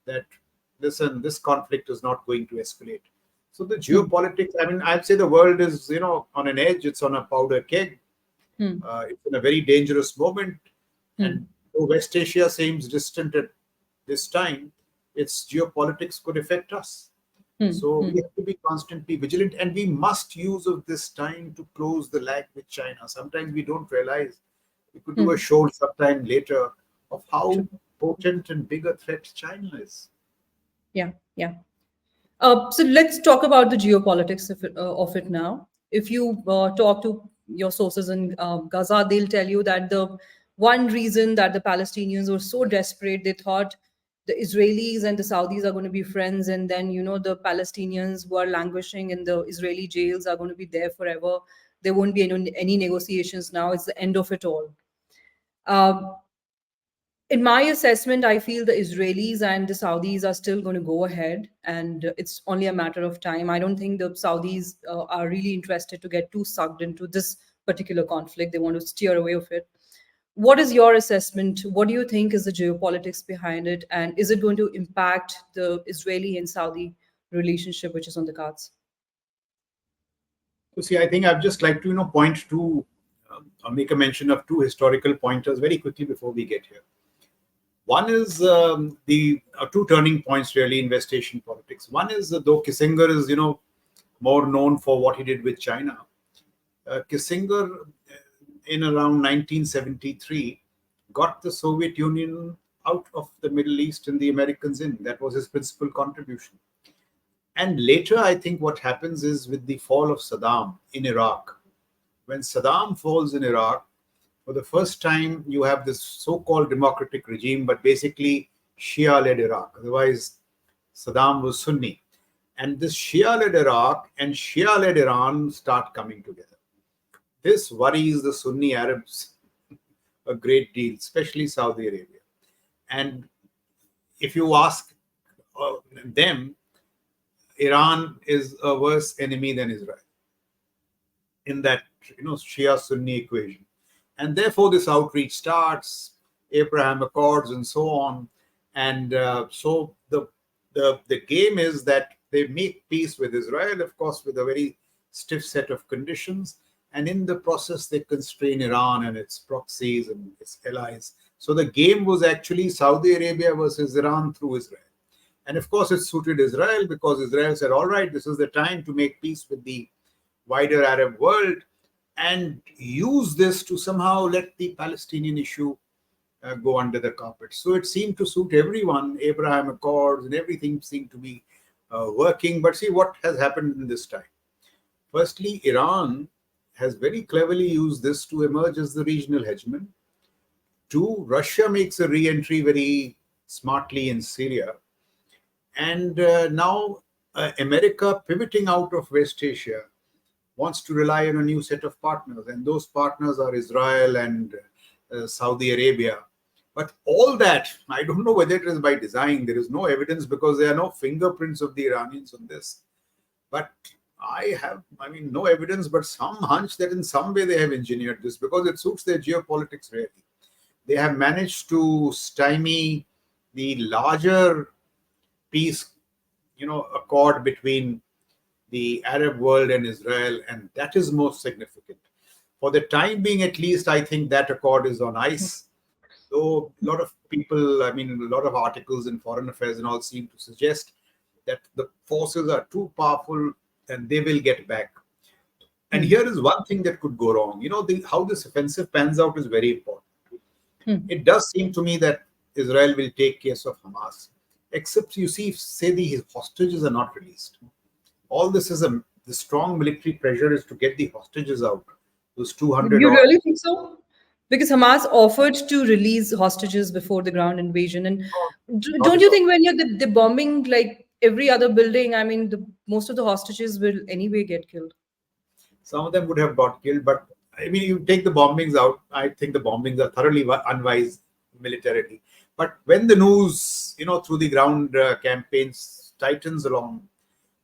B: that, listen, this conflict is not going to escalate. So the geopolitics, I'd say the world is, on an edge. It's on a powder keg. It's in a very dangerous moment. And though West Asia seems distant at this time, its geopolitics could affect us. So we have to be constantly vigilant, and we must use of this time to close the lag with China. Sometimes we don't realize. We could do a show sometime later of how potent and big a threat China is.
A: Yeah. So let's talk about the geopolitics of it now. If you talk to your sources in Gaza, they'll tell you that the one reason that the Palestinians were so desperate, they thought the Israelis and the Saudis are going to be friends, and then the Palestinians who are languishing in the Israeli jails are going to be there forever. There won't be any negotiations now. It's the end of it all. In my assessment, I feel the Israelis and the Saudis are still going to go ahead, and it's only a matter of time. I don't think the Saudis are really interested to get too sucked into this particular conflict. They want to steer away of it. What is your assessment? What do you think is the geopolitics behind it? And is it going to impact the Israeli and Saudi relationship, which is on the cards?
B: So see, I think I'd just like to, point to, or make a mention of 2 historical pointers very quickly before we get here. One is the 2 turning points really in West Asian politics. One is, though Kissinger is, more known for what he did with China, Kissinger in around 1973 got the Soviet Union out of the Middle East and the Americans in. That was his principal contribution. And later, I think what happens is with the fall of Saddam in Iraq, when Saddam falls in Iraq, for the first time, you have this so-called democratic regime, but basically Shia-led Iraq. Otherwise, Saddam was Sunni. And this Shia-led Iraq and Shia-led Iran start coming together. This worries the Sunni Arabs a great deal, especially Saudi Arabia. And if you ask them, Iran is a worse enemy than Israel in that Shia-Sunni equation. And therefore, this outreach starts, Abraham Accords and so on. And so the game is that they make peace with Israel, of course, with a very stiff set of conditions. And in the process, they constrain Iran and its proxies and its allies. So the game was actually Saudi Arabia versus Iran through Israel. And of course, it suited Israel because Israel said, all right, this is the time to make peace with the wider Arab world and use this to somehow let the Palestinian issue go under the carpet. So it seemed to suit everyone. Abraham Accords and everything seemed to be working. But see what has happened in this time. Firstly, Iran has very cleverly used this to emerge as the regional hegemon. 2, Russia makes a re-entry very smartly in Syria. And now America, pivoting out of West Asia, wants to rely on a new set of partners. And those partners are Israel and Saudi Arabia. But all that, I don't know whether it is by design. There is no evidence because there are no fingerprints of the Iranians on this. But I have, no evidence, but some hunch that in some way they have engineered this because it suits their geopolitics really. they have managed to stymie the larger peace, accord between the Arab world and Israel, and that is most significant. For the time being, at least, I think that accord is on ice. Though a lot of people, a lot of articles in Foreign Affairs and all seem to suggest that the forces are too powerful and they will get back. And here is one thing that could go wrong. How this offensive pans out is very important. It does seem to me that Israel will take case of Hamas, except you see, say the hostages are not released. All this is the strong military pressure is to get the hostages out. Those 200
A: You
B: odd.
A: really think so? Because Hamas offered to release hostages before the ground invasion, and
B: Not
A: don't
B: at
A: you
B: all.
A: think when you're the bombing like every other building, I mean, most of the hostages will anyway get killed.
B: Some of them would have got killed, but you take the bombings out. I think the bombings are thoroughly unwise militarily. But when the news, through the ground campaigns tightens along,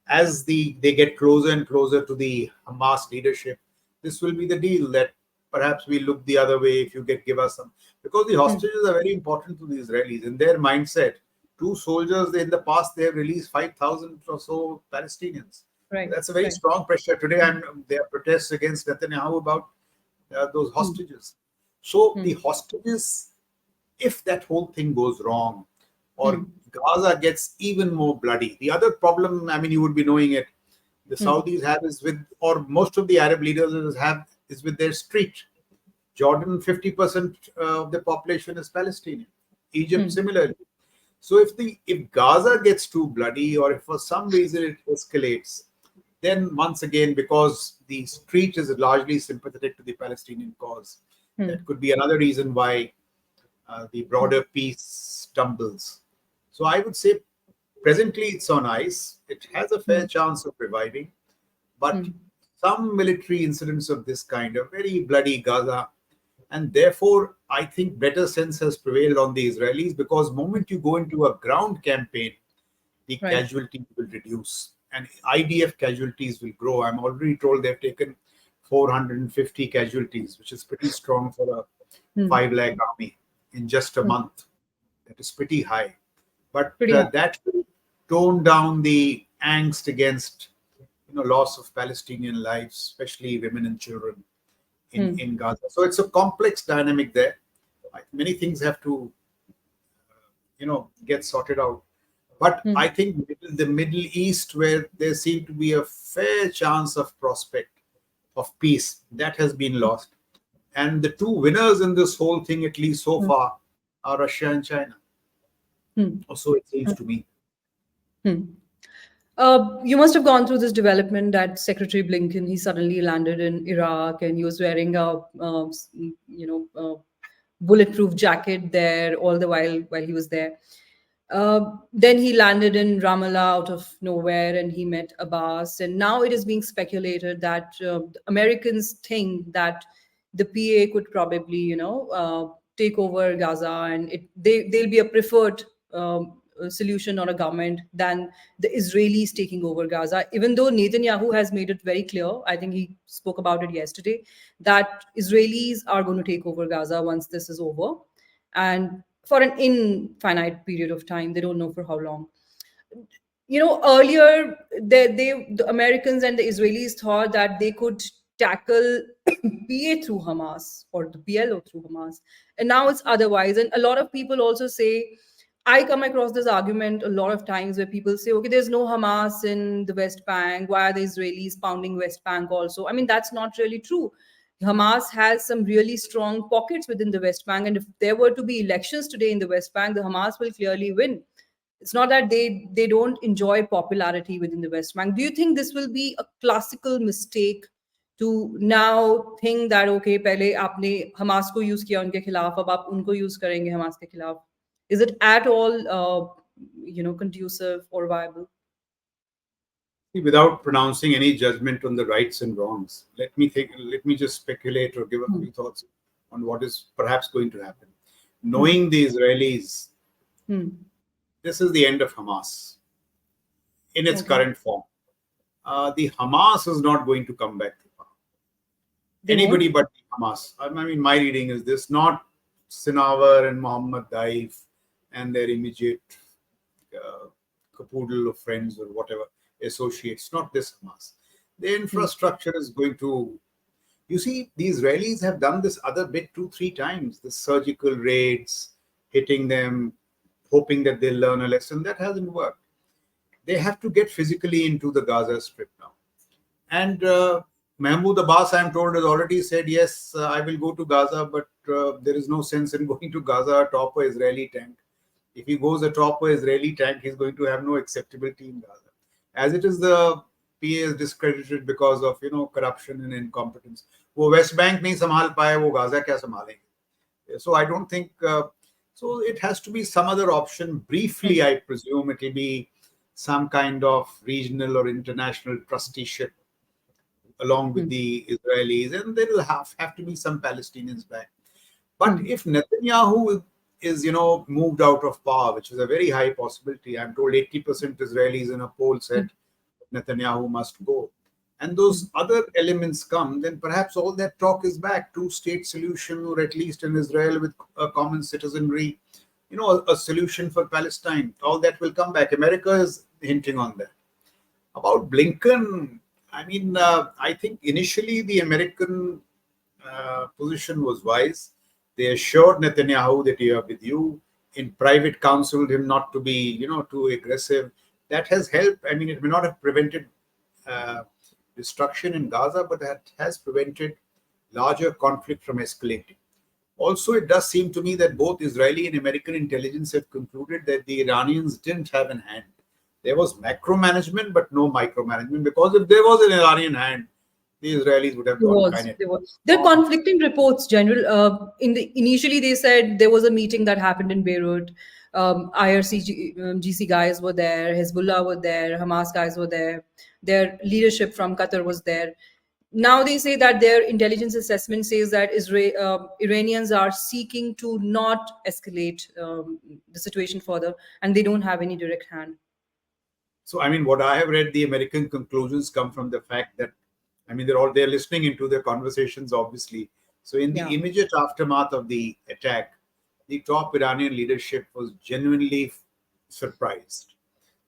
B: as they get closer and closer to the Hamas leadership, this will be the deal that perhaps we look the other way if you give us some. Because the hostages are very important to the Israelis. In their mindset, two soldiers, in the past, they have released 5,000 or so Palestinians.
A: Right,
B: That's a very
A: right.
B: strong pressure. Today, there are protests against Netanyahu about those hostages. So the hostages, if that whole thing goes wrong, or Gaza gets even more bloody. The other problem, you would be knowing it, the Saudis have is with, or most of the Arab leaders is with their street. Jordan, 50% of the population is Palestinian. Egypt, similarly. So if Gaza gets too bloody, or if for some reason it escalates, then once again, because the street is largely sympathetic to the Palestinian cause, that could be another reason why the broader peace stumbles. So I would say presently it's on ice. It has a fair chance of reviving, but some military incidents of this kind are very bloody Gaza, and therefore I think better sense has prevailed on the Israelis, because moment you go into a ground campaign, the
A: Right.
B: casualties will reduce and IDF casualties will grow. I'm already told they've taken 450 casualties, which is pretty strong for a 5 lakh army in just a month. That is pretty high. But
A: Pretty high.
B: that will tone down the angst against loss of Palestinian lives, especially women and children in Gaza. So it's a complex dynamic there. Many things have to get sorted out. But I think the Middle East, where there seemed to be a fair chance of prospect of peace, that has been lost. And the two winners in this whole thing, at least so far, are Russia and China. Or so it seems to me.
A: You must have gone through this development that Secretary Blinken, he suddenly landed in Iraq and he was wearing a, bulletproof jacket there all the while he was there. Then he landed in Ramallah out of nowhere and he met Abbas. And now it is being speculated that the Americans think that the PA could probably, take over Gaza, and they'll be a preferred solution or a government than the Israelis taking over Gaza. Even though Netanyahu has made it very clear, I think he spoke about it yesterday, that Israelis are going to take over Gaza once this is over, and for an infinite period of time. They don't know for how long. Earlier the Americans and the Israelis thought that they could tackle PA through Hamas or the PLO through Hamas, and now it's otherwise. And a lot of people also say, I come across this argument a lot of times where people say, okay, there's no Hamas in the West Bank. Why are the Israelis pounding West Bank also? I mean, that's not really true. Hamas has some really strong pockets within the West Bank. And if there were to be elections today in the West Bank, the Hamas will clearly win. It's not that they don't enjoy popularity within the West Bank. Do you think this will be a classical mistake to now think that, okay, पहले आपने Hamas को use किया उनके खिलाफ, अब आप उनको use करेंगे हमास के खिलाफ? Is it at all, conducive or viable?
B: Without pronouncing any judgment on the rights and wrongs, let me just speculate or give a few thoughts on what is perhaps going to happen. Knowing the Israelis, this is the end of Hamas in its current form. The Hamas is not going to come back to power. Anybody but the Hamas. My reading is this, not Sinawar and Mohammed Daif and their immediate capoodle of friends or whatever, associates, not this Hamas. The infrastructure is going to. You see, the Israelis have done this other bit 2-3 times, the surgical raids, hitting them, hoping that they'll learn a lesson. That hasn't worked. They have to get physically into the Gaza Strip now. And Mahmoud Abbas, I'm told, has already said, yes, I will go to Gaza, but there is no sense in going to Gaza atop an Israeli tank. If he goes atop an Israeli tank, he's going to have no acceptability in Gaza. As it is, the PA is discredited because of, corruption and incompetence. वो West Bank नहीं संभाल पाए, वो Gaza क्या संभालेंगे? So I don't think. So it has to be some other option. Briefly, I presume it will be some kind of regional or international trusteeship along with the Israelis, and there will have to be some Palestinians back. But if Netanyahu is, moved out of power, which is a very high possibility, I'm told 80% Israelis in a poll said Netanyahu must go, and those other elements come, then perhaps all that talk is back. Two-state solution, or at least in Israel with a common citizenry, a solution for Palestine. All that will come back. America is hinting on that. About Blinken, I think initially the American position was wise. They assured Netanyahu that we are with you. In private, counseled him not to be, too aggressive. That has helped. It may not have prevented destruction in Gaza, but that has prevented larger conflict from escalating. Also, it does seem to me that both Israeli and American intelligence have concluded that the Iranians didn't have an hand. There was macro management, but no micromanagement, because if there was an Iranian hand, the Israelis would have gone kind of.
A: There are conflicting reports, General. Initially, they said there was a meeting that happened in Beirut. IRGC guys were there, Hezbollah were there, Hamas guys were there. Their leadership from Qatar was there. Now they say that their intelligence assessment says that Iranians are seeking to not escalate the situation further, and they don't have any direct hand.
B: So, what I have read, the American conclusions come from the fact that, they're listening into their conversations, obviously. So, in the immediate aftermath of the attack, the top Iranian leadership was genuinely surprised.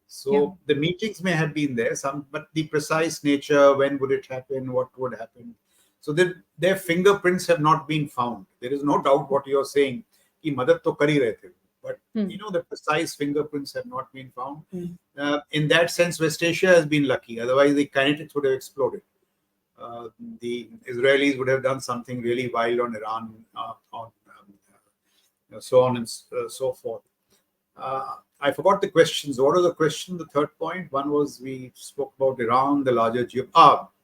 B: So, the meetings may have been there, but the precise nature, when would it happen, what would happen. So, their fingerprints have not been found. There is no doubt what you're saying. Ki madad to kar hi rahe the. But, the precise fingerprints have not been found. In that sense, West Asia has been lucky. Otherwise, the kinetics would have exploded. The Israelis would have done something really wild on Iran, so on and so forth. I forgot the questions. What are the questions? The third point. One was we spoke about Iran, the larger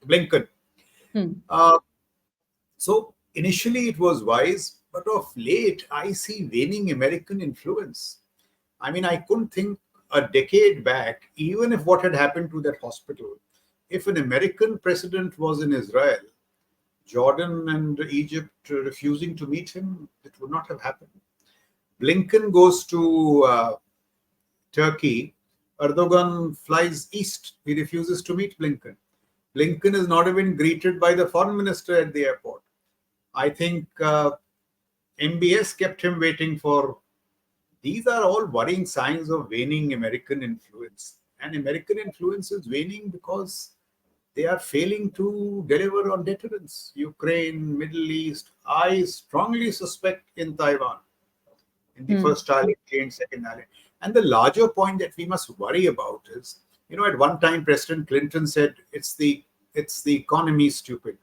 B: Blinken. So initially it was wise, but of late I see waning American influence. I couldn't think a decade back, even if what had happened to that hospital, if an American president was in Israel, Jordan and Egypt refusing to meet him, it would not have happened. Blinken goes to Turkey, Erdogan flies east. He refuses to meet Blinken. Blinken is not even greeted by the foreign minister at the airport. I think MBS kept him waiting for. These are all worrying signs of waning American influence. And American influence is waning because they are failing to deliver on deterrence. Ukraine, Middle East, I strongly suspect in Taiwan, in the first island chain, second island. And the larger point that we must worry about is, at one time President Clinton said it's the economy stupid.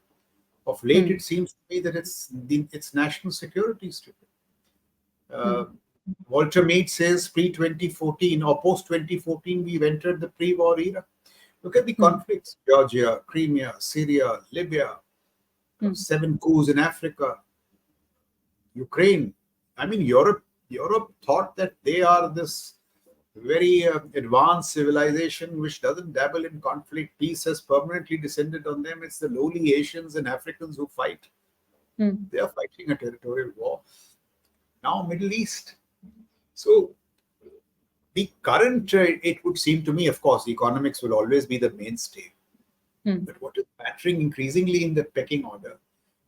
B: Of late, it seems to me that it's national security stupid. Walter Mead says pre-2014 or post-2014, we've entered the pre-war era. Look at the conflicts: Georgia, Crimea, Syria, Libya, 7 coups in Africa, Ukraine. Europe thought that they are this very advanced civilization which doesn't dabble in conflict. Peace has permanently descended on them. It's the lowly Asians and Africans who fight. They are fighting a territorial war. Now Middle East. So the current, it would seem to me, of course, economics will always be the mainstay. But what is mattering increasingly in the pecking order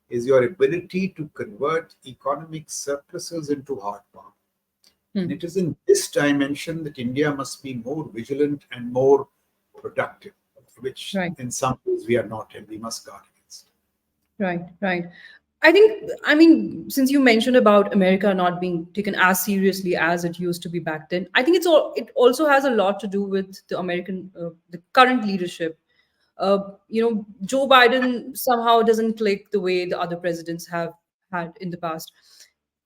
B: is your ability to convert economic surpluses into hard power. And it is in this dimension that India must be more vigilant and more productive, which
A: Right.
B: in some ways we are not, and we must guard against.
A: Right, right. I mean, since you mentioned about America not being taken as seriously as it used to be back then, I think it also has a lot to do with the current leadership. Joe Biden somehow doesn't click the way the other presidents have had in the past.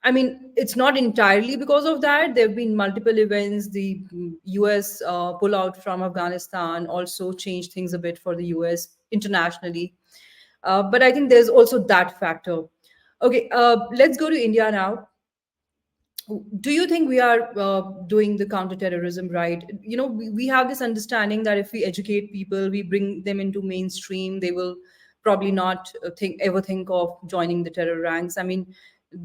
A: I mean, it's not entirely because of that. There have been multiple events. The US pullout from Afghanistan also changed things a bit for the US internationally. But I think there's also that factor. Okay, let's go to India now. Do you think we are doing the counterterrorism right? We have this understanding that if we educate people, we bring them into mainstream, they will probably not think of joining the terror ranks. I mean,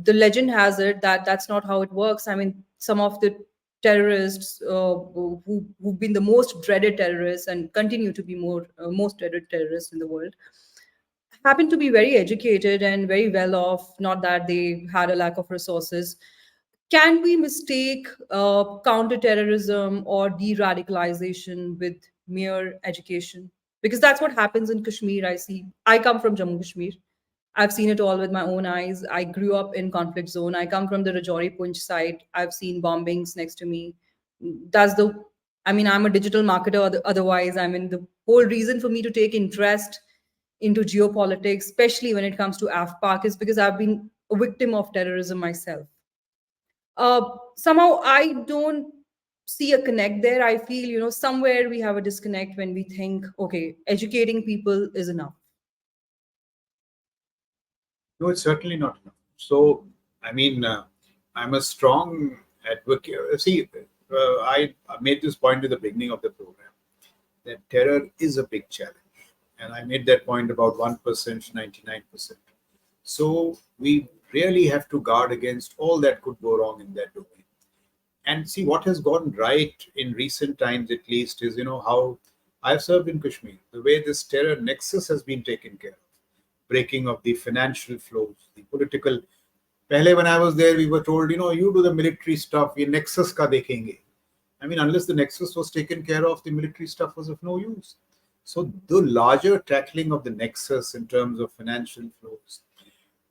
A: the legend has it that that's not how it works. I mean, some of the terrorists who've been the most dreaded terrorists and continue to be most dreaded terrorists in the world happen to be very educated and very well off, not that they had a lack of resources. Can we mistake counterterrorism or de-radicalization with mere education? Because that's what happens in Kashmir. I come from Jammu Kashmir. I've seen it all with my own eyes. I grew up in conflict zone. I come from the Rajouri Punch side. I've seen bombings next to me. That's the I mean, I'm a digital marketer. Otherwise, I mean, the whole reason for me to take interest into geopolitics, especially when it comes to AFPAC, is because I've been a victim of terrorism myself. Somehow I don't see a connect there. I feel, somewhere we have a disconnect when we think, okay, educating people is enough.
B: No, it's certainly not enough. So, I mean, I'm a strong advocate. See, I made this point at the beginning of the program that terror is a big challenge. And I made that point about 1%, 99%. So, we really have to guard against all that could go wrong in that domain. And see, what has gone right in recent times, at least, is, how I've served in Kashmir, the way this terror nexus has been taken care of, breaking of the financial flows, the political. Pehle, when I was there, we were told, you do the military stuff, ye nexus ka dekhenge. I mean, unless the nexus was taken care of, the military stuff was of no use. So the larger tackling of the nexus in terms of financial flows,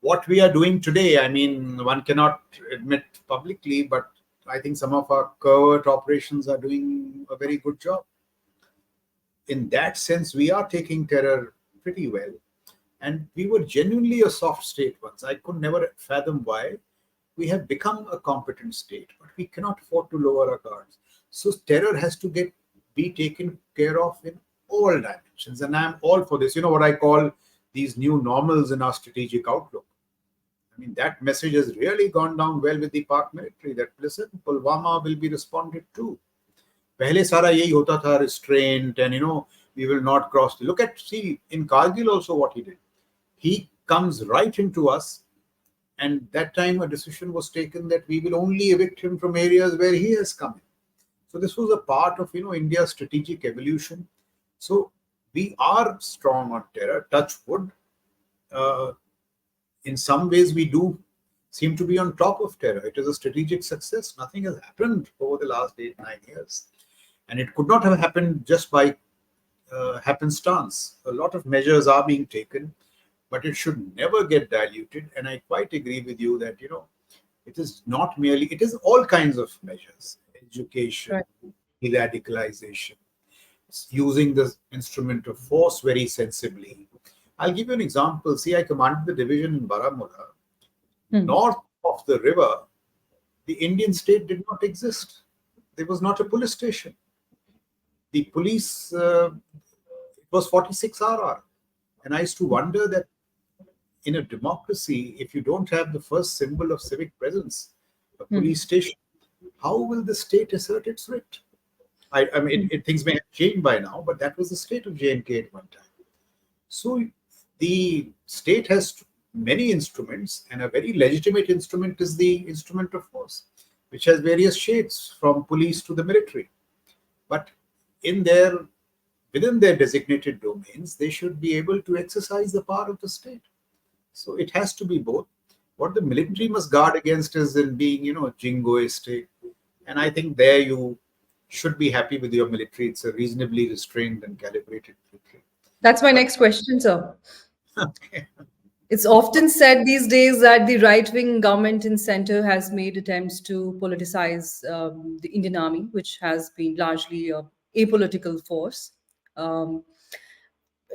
B: what we are doing today, I mean, one cannot admit publicly, but I think some of our covert operations are doing a very good job. In that sense, we are taking terror pretty well. And we were genuinely a soft state once. I could never fathom why. We have become a competent state, but we cannot afford to lower our guards. So terror has to be taken care of in all dimensions. And I'm all for this. You know what I call these new normals in our strategic outlook. I mean, that message has really gone down well with the Pak military, that listen, Pulwama will be responded to. Pehle sara yahi hota tha, restraint, and we will not cross. See, in Kargil also what he did. He comes right into us, and that time a decision was taken that we will only evict him from areas where he has come in. So this was a part of India's strategic evolution. So we are strong on terror. Touch wood. In some ways, we do seem to be on top of terror. It is a strategic success. Nothing has happened over the last 8-9 years, and it could not have happened just by happenstance. A lot of measures are being taken, but it should never get diluted. And I quite agree with you that, it is not merely, it is all kinds of measures, education,
A: Right.
B: radicalization, using the instrument of force very sensibly. I'll give you an example. See, I commanded the division in Baramulla. North of the river, the Indian state did not exist. There was not a police station. The police, it was 46 RR. And I used to wonder that in a democracy, if you don't have the first symbol of civic presence, a police station, how will the state assert its right? I mean, things may have changed by now, but that was the state of J&K at one time. So the state has many instruments, and a very legitimate instrument is the instrument of force, which has various shades from police to the military. But within their designated domains, they should be able to exercise the power of the state. So it has to be both. What the military must guard against is in being, jingoistic. And I think there you should be happy with your military. It's a reasonably restrained and calibrated military.
A: That's my
B: But
A: next question, sir.
B: okay.
A: It's often said these days that the right wing government in center has made attempts to politicize the Indian army, which has been largely a apolitical force. Um,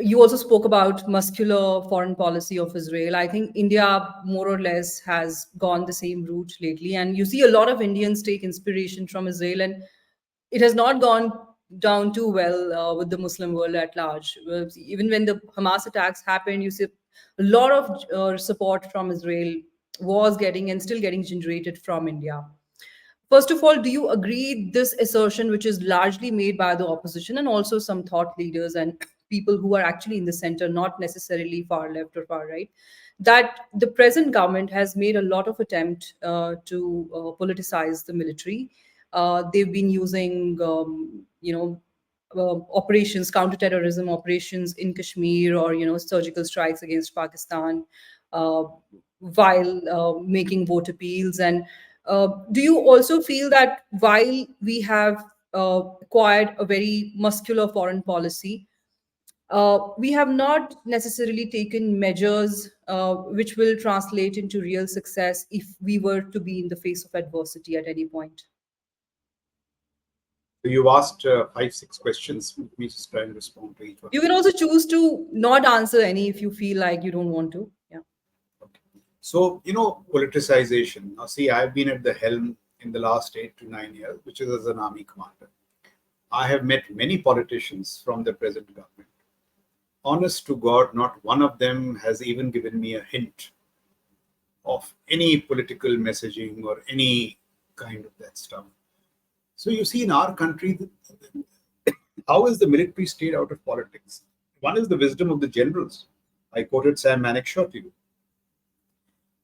A: you also spoke about muscular foreign policy of Israel. I think India more or less has gone the same route lately, and you see a lot of Indians take inspiration from Israel, and it has not gone down too well with the Muslim world at large. Even when the Hamas attacks happened, you see a lot of support from Israel was getting and still getting generated from India. First of all, do you agree this assertion, which is largely made by the opposition and also some thought leaders and people who are actually in the center, not necessarily far left or far right, that the present government has made a lot of attempt to politicize the military? They've been using, operations, counterterrorism operations in Kashmir, or surgical strikes against Pakistan, uh, while making vote appeals. And do you also feel that while we have acquired a very muscular foreign policy, we have not necessarily taken measures which will translate into real success if we were to be in the face of adversity at any point?
B: So you've asked 5, 6 questions. Let me just try and respond to each one
A: You
B: of
A: can
B: them.
A: also choose to not answer any if you feel like you don't want to. Yeah.
B: Okay. So, politicization. Now, see, I've been at the helm in the last 8 to 9 years, which is as an army commander. I have met many politicians from the present government. Honest to God, not one of them has even given me a hint of any political messaging or any kind of that stuff. So you see, in our country, how is the military stayed out of politics? One is the wisdom of the generals. I quoted Sam Manekshaw to you.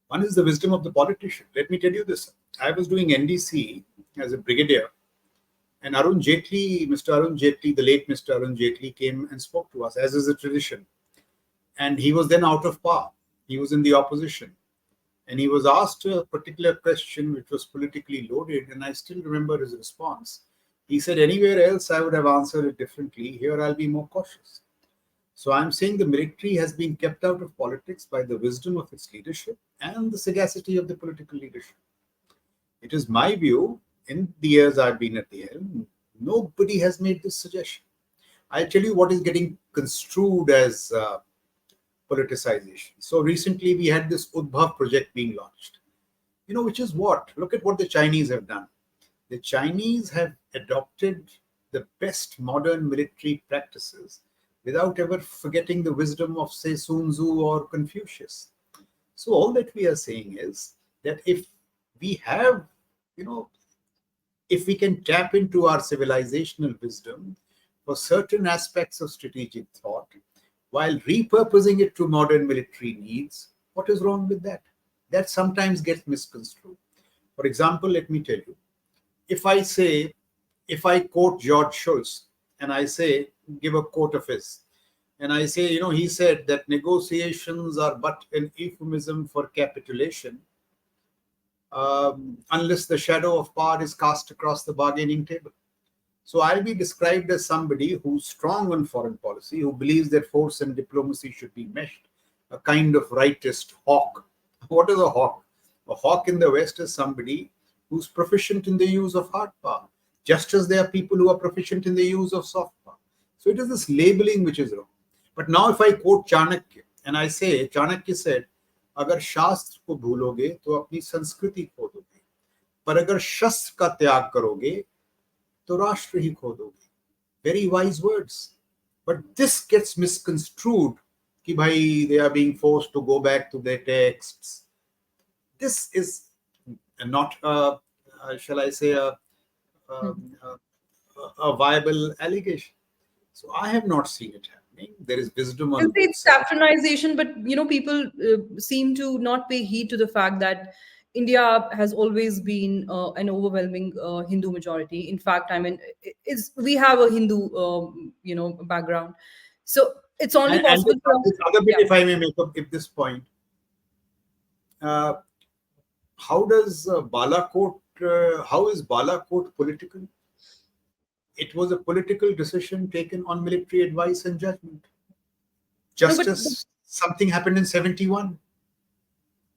B: One is the wisdom of the politician. Let me tell you this. I was doing NDC as a brigadier, and Mr. Arun Jaitley, the late Mr. Arun Jaitley, came and spoke to us, as is a tradition. And he was then out of power. He was in the opposition. And he was asked a particular question which was politically loaded, and I still remember his response. He said, anywhere else I would have answered it differently. Here I'll be more cautious. So I'm saying the military has been kept out of politics by the wisdom of its leadership and the sagacity of the political leadership. It is my view, in the years I've been at the helm, nobody has made this suggestion. I'll tell you what is getting construed as politicization. So recently we had this Udbhav project being launched, which is what? Look at what the Chinese have done. The Chinese have adopted the best modern military practices without ever forgetting the wisdom of, say, Sun Tzu or Confucius. So all that we are saying is that if we have, if we can tap into our civilizational wisdom for certain aspects of strategic thought, while repurposing it to modern military needs, what is wrong with that? That sometimes gets misconstrued. For example, let me tell you, if I quote George Shultz and I say, give a quote of his, and I say, he said that negotiations are but an euphemism for capitulation, unless the shadow of power is cast across the bargaining table. So I'll be described as somebody who's strong on foreign policy, who believes that force and diplomacy should be meshed, a kind of rightist hawk. What is a hawk? A hawk in the West is somebody who's proficient in the use of hard power, just as there are people who are proficient in the use of soft power. So it is this labeling which is wrong. But now if I quote Chanakya and I say, Chanakya said, अगर शास्त्र को भूलोगे तो अपनी संस्कृति खो दोगे, पर अगर शस्त्र का त्याग करोगे तो राष्ट्र ही खो दोगे. Very wise words. But this gets misconstrued कि भाई they are being forced to go back to their texts. This is not shall I say a viable allegation. So I have not seen it happening. There is wisdom
A: You can
B: on
A: say
B: both
A: it's
B: sides.
A: saffronization, but people seem to not pay heed to the fact that India has always been an overwhelming Hindu majority. In fact, I mean, we have a Hindu background, so it's only
B: And
A: possible for us.
B: this other bit,
A: Yeah.
B: if I may make up if this point, Uh, how does Balakot? How is Balakot political? It was a political decision taken on military advice and judgment,
A: No,
B: just
A: but
B: as something happened in 71.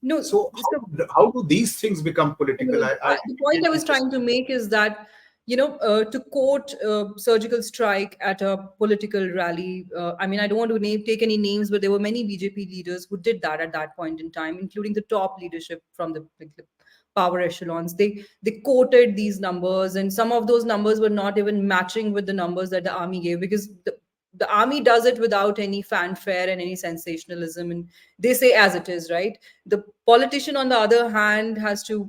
A: no.
B: So
A: So
B: how do these things become political? I
A: the point I
B: really
A: was
B: just
A: trying to make is that, to quote surgical strike at a political rally, I mean, I don't want to take any names, but there were many BJP leaders who did that at that point in time, including the top leadership from the power echelons. They quoted these numbers, and some of those numbers were not even matching with the numbers that the army gave, because the army does it without any fanfare and any sensationalism, and they say as it is, right? The politician, on the other hand, has to,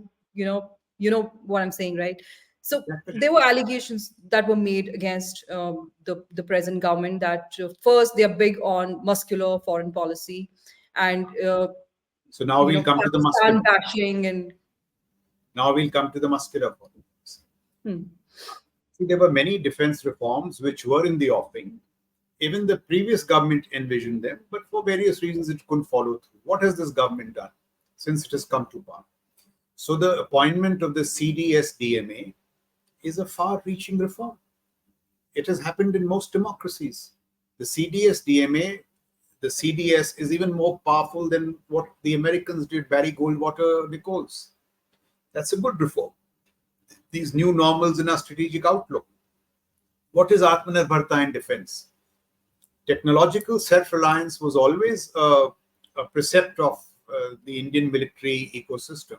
A: what I'm saying, right? So there were allegations that were made against the present government, that first, they are big on muscular foreign policy, and
B: so now we'll come to the
A: Pakistan
B: muscular.
A: bashing and
B: Now we'll come to the muscular politics.
A: hmm,
B: See, there were many defense reforms which were in the offing. Even the previous government envisioned them, but for various reasons it couldn't follow through. What has this government done since it has come to power? So the appointment of the CDS-DMA is a far-reaching reform. It has happened in most democracies. The CDS-DMA, the CDS is even more powerful than what the Americans did, Barry Goldwater Nichols. That's a good reform. These new normals in our strategic outlook. What is Atmanirbharta in defense? Technological self-reliance was always a precept of the Indian military ecosystem.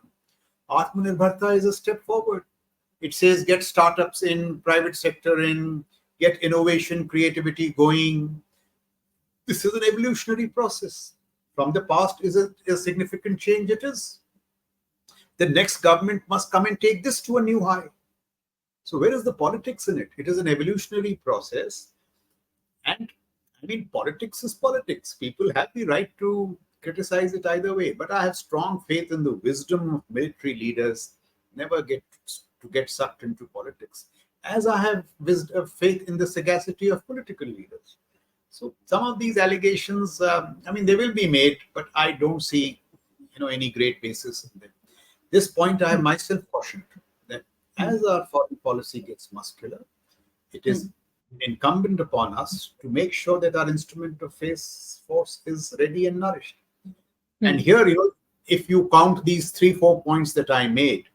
B: Atmanirbharta is a step forward. It says get startups in, private sector in, get innovation, creativity going. This is an evolutionary process. From the past is a significant change. It is. The next government must come and take this to a new high. So where is the politics in it? It is an evolutionary process. And I mean, politics is politics. People have the right to criticize it either way. But I have strong faith in the wisdom of military leaders never get sucked into politics, as I have faith in the sagacity of political leaders. So some of these allegations, I mean, they will be made, but I don't see, any great basis in them. This point, I have myself cautioned that as our foreign policy gets muscular, it is incumbent upon us to make sure that our instrument of force is ready and nourished. And here, if you count these 3-4 points that I made,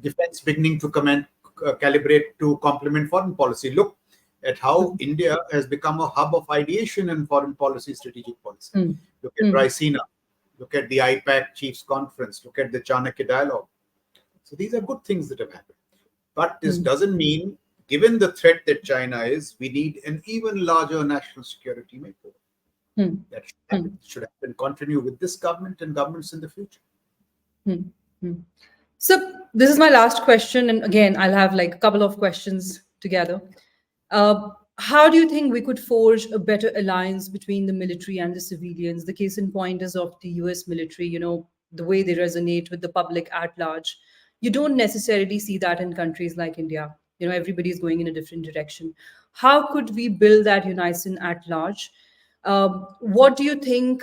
B: defense beginning to calibrate to complement foreign policy. Look at how India has become a hub of ideation in foreign policy, strategic policy. Look at Raisina. Look at the IPAC Chiefs Conference. Look at the Chanakya Dialogue. So these are good things that have happened. But this doesn't mean, given the threat that China is, we need an even larger national security makeover. That should happen, continue with this government and governments in the future.
A: So this is my last question, and again, I'll have like a couple of questions together. How do you think we could forge a better alliance between the military and the civilians? The case in point is of the US military, the way they resonate with the public at large. You don't necessarily see that in countries like India. Everybody's going in a different direction. How could we build that unison at large? What do you think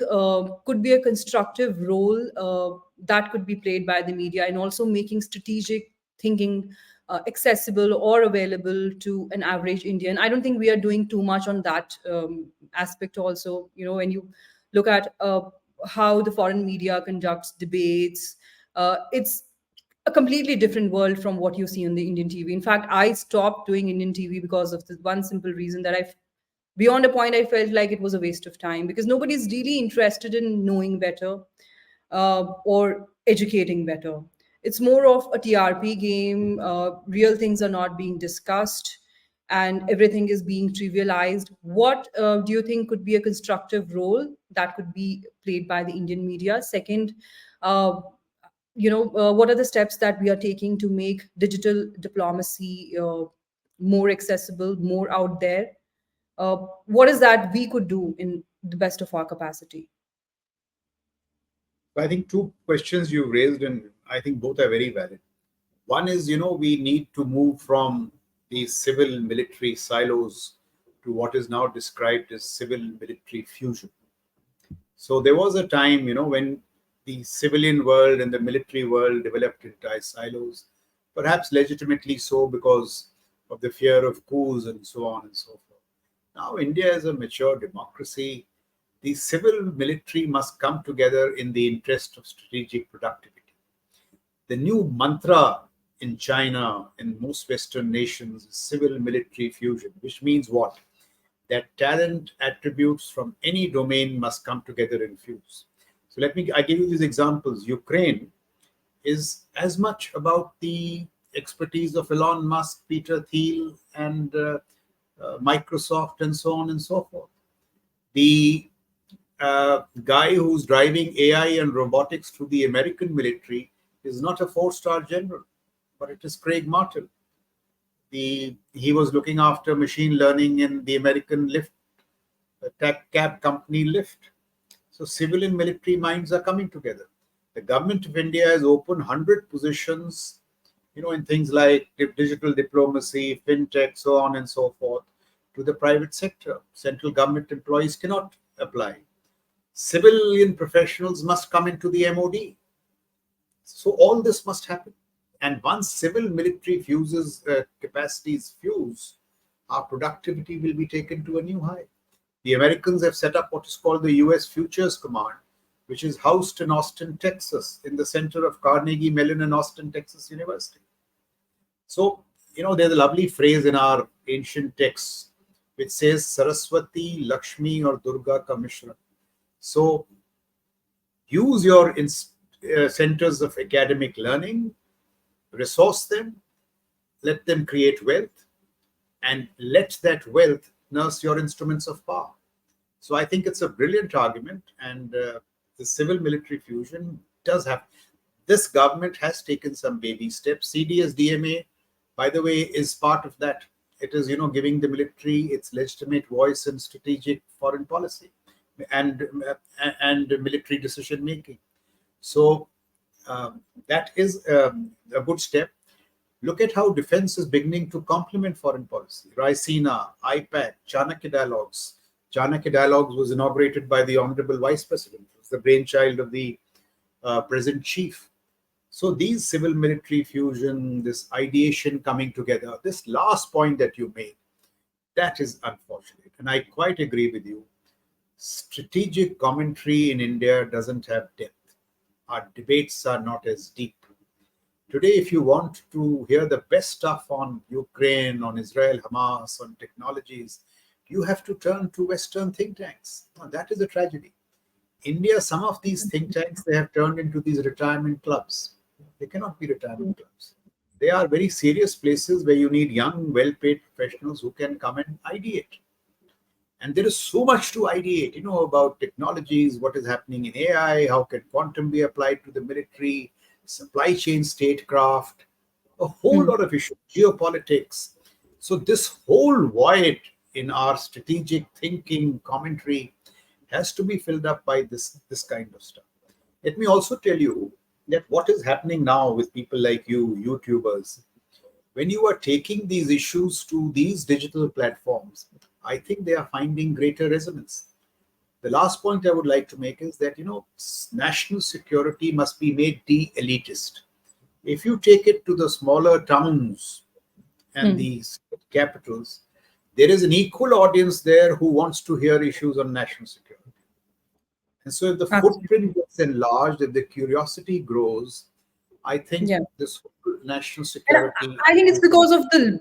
A: could be a constructive role that could be played by the media in also making strategic thinking accessible or available to an average Indian? I don't think we are doing too much on that aspect also. When you look at how the foreign media conducts debates, it's a completely different world from what you see on the Indian TV. In fact, I stopped doing Indian TV because of the one simple reason that beyond a point, I felt like it was a waste of time, because nobody's really interested in knowing better or educating better. It's more of a TRP game. Real things are not being discussed, and everything is being trivialized. What do you think could be a constructive role that could be played by the Indian media? Second, what are the steps that we are taking to make digital diplomacy more accessible, more out there? What is that we could do in the best of our capacity?
B: I think two questions you raised, and I think both are very valid. One is, we need to move from these civil military silos to what is now described as civil military fusion. So there was a time, when the civilian world and the military world developed into silos, perhaps legitimately so because of the fear of coups and so on and so forth. Now, India is a mature democracy. The civil military must come together in the interest of strategic productivity. The new mantra in China and most Western nations is civil military fusion, which means what? That talent attributes from any domain must come together and fuse. So I give you these examples. Ukraine is as much about the expertise of Elon Musk, Peter Thiel, and Microsoft, and so on and so forth. The guy who's driving AI and robotics through the American military is not a four-star general, but it is Craig Martin. He was looking after machine learning in the American lift cab company Lyft. So civil and military minds are coming together. The government of India has opened 100 positions, in things like digital diplomacy, fintech, so on and so forth, to the private sector. Central government employees cannot apply. Civilian professionals must come into the MOD. So all this must happen. And once civil military capacities fuse, our productivity will be taken to a new high. The Americans have set up what is called the US Futures Command, which is housed in Austin, Texas, in the center of Carnegie Mellon and Austin, Texas University. So, there's a lovely phrase in our ancient texts which says Saraswati, Lakshmi, or Durga ka Mishra. So, use your centers of academic learning, resource them, let them create wealth, and let that wealth nurse your instruments of power. So I think it's a brilliant argument, and the civil military fusion does have. This government has taken some baby steps. CDS-DMA, by the way, is part of that. It is, giving the military its legitimate voice in strategic foreign policy and military decision making. So that is a good step. Look at how defense is beginning to complement foreign policy. Raisina, IPAC, Chanakya Dialogues. Chanakya Dialogues was inaugurated by the Honorable Vice President. It was the brainchild of the present chief. So these civil military fusion, this ideation coming together, this last point that you made, that is unfortunate. And I quite agree with you. Strategic commentary in India doesn't have depth. Our debates are not as deep. Today, if you want to hear the best stuff on Ukraine, on Israel, Hamas, on technologies, you have to turn to Western think tanks. Now, that is a tragedy. India, some of these think tanks, they have turned into these retirement clubs. They cannot be retirement clubs. They are very serious places where you need young, well-paid professionals who can come and ideate. And there is so much to ideate, about technologies, what is happening in AI, how can quantum be applied to the military, supply chain statecraft, a whole lot of issues, geopolitics. So this whole void in our strategic thinking commentary has to be filled up by this kind of stuff. Let me also tell you that what is happening now with people like you, YouTubers, when you are taking these issues to these digital platforms, I think they are finding greater resonance. The last point I would like to make is that, national security must be made de-elitist. If you take it to the smaller towns and the capitals, there is an equal audience there who wants to hear issues on national security. And so if the footprint gets enlarged, if the curiosity grows, I think this whole national security...
A: And I think it's because of the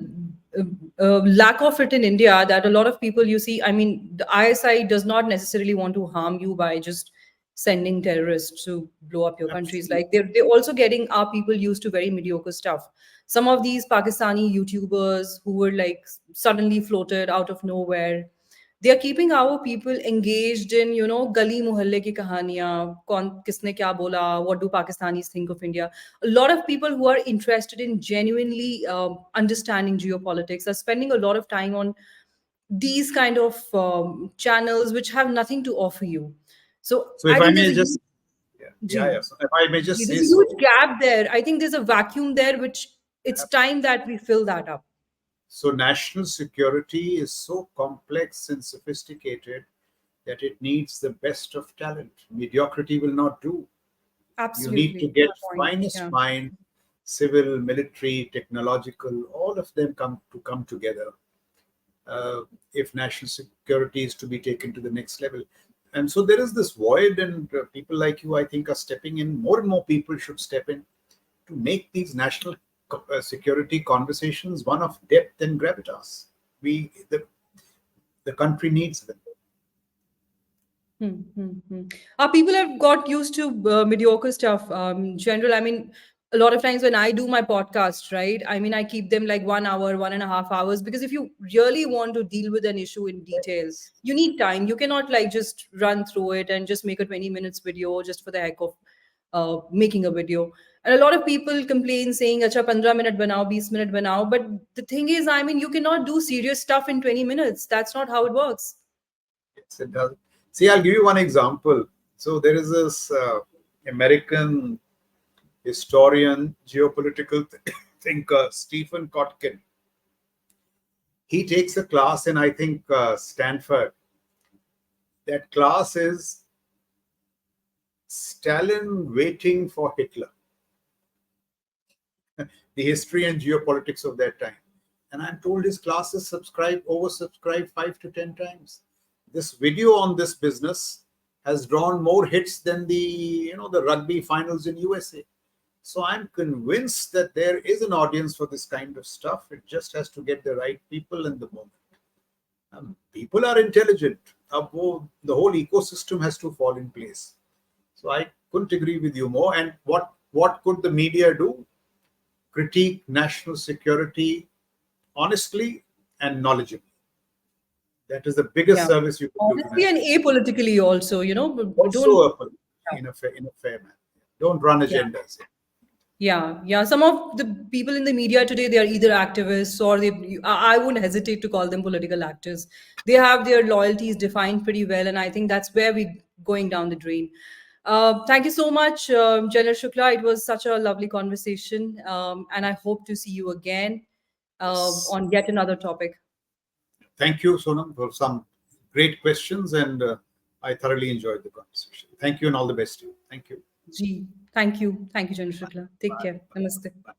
A: lack of it in India that a lot of people, the ISI does not necessarily want to harm you by just sending terrorists to blow up your countries. Like they're also getting our people used to very mediocre stuff. Some of these Pakistani YouTubers who were like suddenly floated out of nowhere, they are keeping our people engaged in, gali muhalle ki kahaniyan, kaun kisne kya bola, what do Pakistanis think of India. A lot of people who are interested in genuinely understanding geopolitics are spending a lot of time on these kind of channels which have nothing to offer you. So
B: if
A: I
B: I
A: think
B: may
A: there's a
B: just... So if I may just say
A: there's a huge gap there. I think there's a vacuum there, which it's time that we fill that up.
B: So national security is so complex and sophisticated that it needs the best of talent. Mediocrity will not do. You need to
A: Absolutely.
B: get
A: My point.
B: finest
A: Yeah.
B: mind, civil, military, technological, all of them come together uh, if national security is to be taken to the next level. And so there is this void, and people like you, I think, are stepping in. More and more people should step in to make these national security conversations one of depth and gravitas. The country needs them.
A: People have got used to mediocre stuff. General, I mean, a lot of times when I do my podcast, right? I mean, I keep them like 1 hour, 1.5 hours, because if you really want to deal with an issue in detail, you need time. You cannot like just run through it and just make a 20 minutes video just for the heck of making a video. And a lot of people complain saying, "Acha, 15 minute banao, 20 minute banao." But the thing is, I mean, you cannot do serious stuff in 20 minutes. That's not how it works.
B: Yes, it does. See, I'll give you one example. So there is this American historian, geopolitical thinker, Stephen Kotkin. He takes a class in, I think, Stanford. That class is Stalin waiting for Hitler, the history and geopolitics of that time. And I'm told his class is oversubscribed 5 to 10 times. This video on this business has drawn more hits than the rugby finals in USA. So I'm convinced that there is an audience for this kind of stuff. It just has to get the right people in the moment. People are intelligent. The whole ecosystem has to fall in place. So I couldn't agree with you more. And what could the media do? Critique national security honestly and knowledgeably. That is the biggest
A: Yeah.
B: service you can do to
A: Honestly and
B: national security.
A: apolitically also, but
B: Also,
A: don't.
B: in a fair manner. Don't run
A: Yeah.
B: agendas.
A: Yeah, yeah. Some of the people in the media today, they are either activists or I wouldn't hesitate to call them political actors. They have their loyalties defined pretty well, and I think that's where we're going down the drain. Thank you so much, General Shukla. It was such a lovely conversation, and I hope to see you again
B: Yes.
A: on yet another topic.
B: Thank you, Sonam, for some great questions, and I thoroughly enjoyed the conversation. Thank you, and all the best to you. Thank you.
A: Ji, thank you, General Shukla. Take care. Namaste.
B: Bye.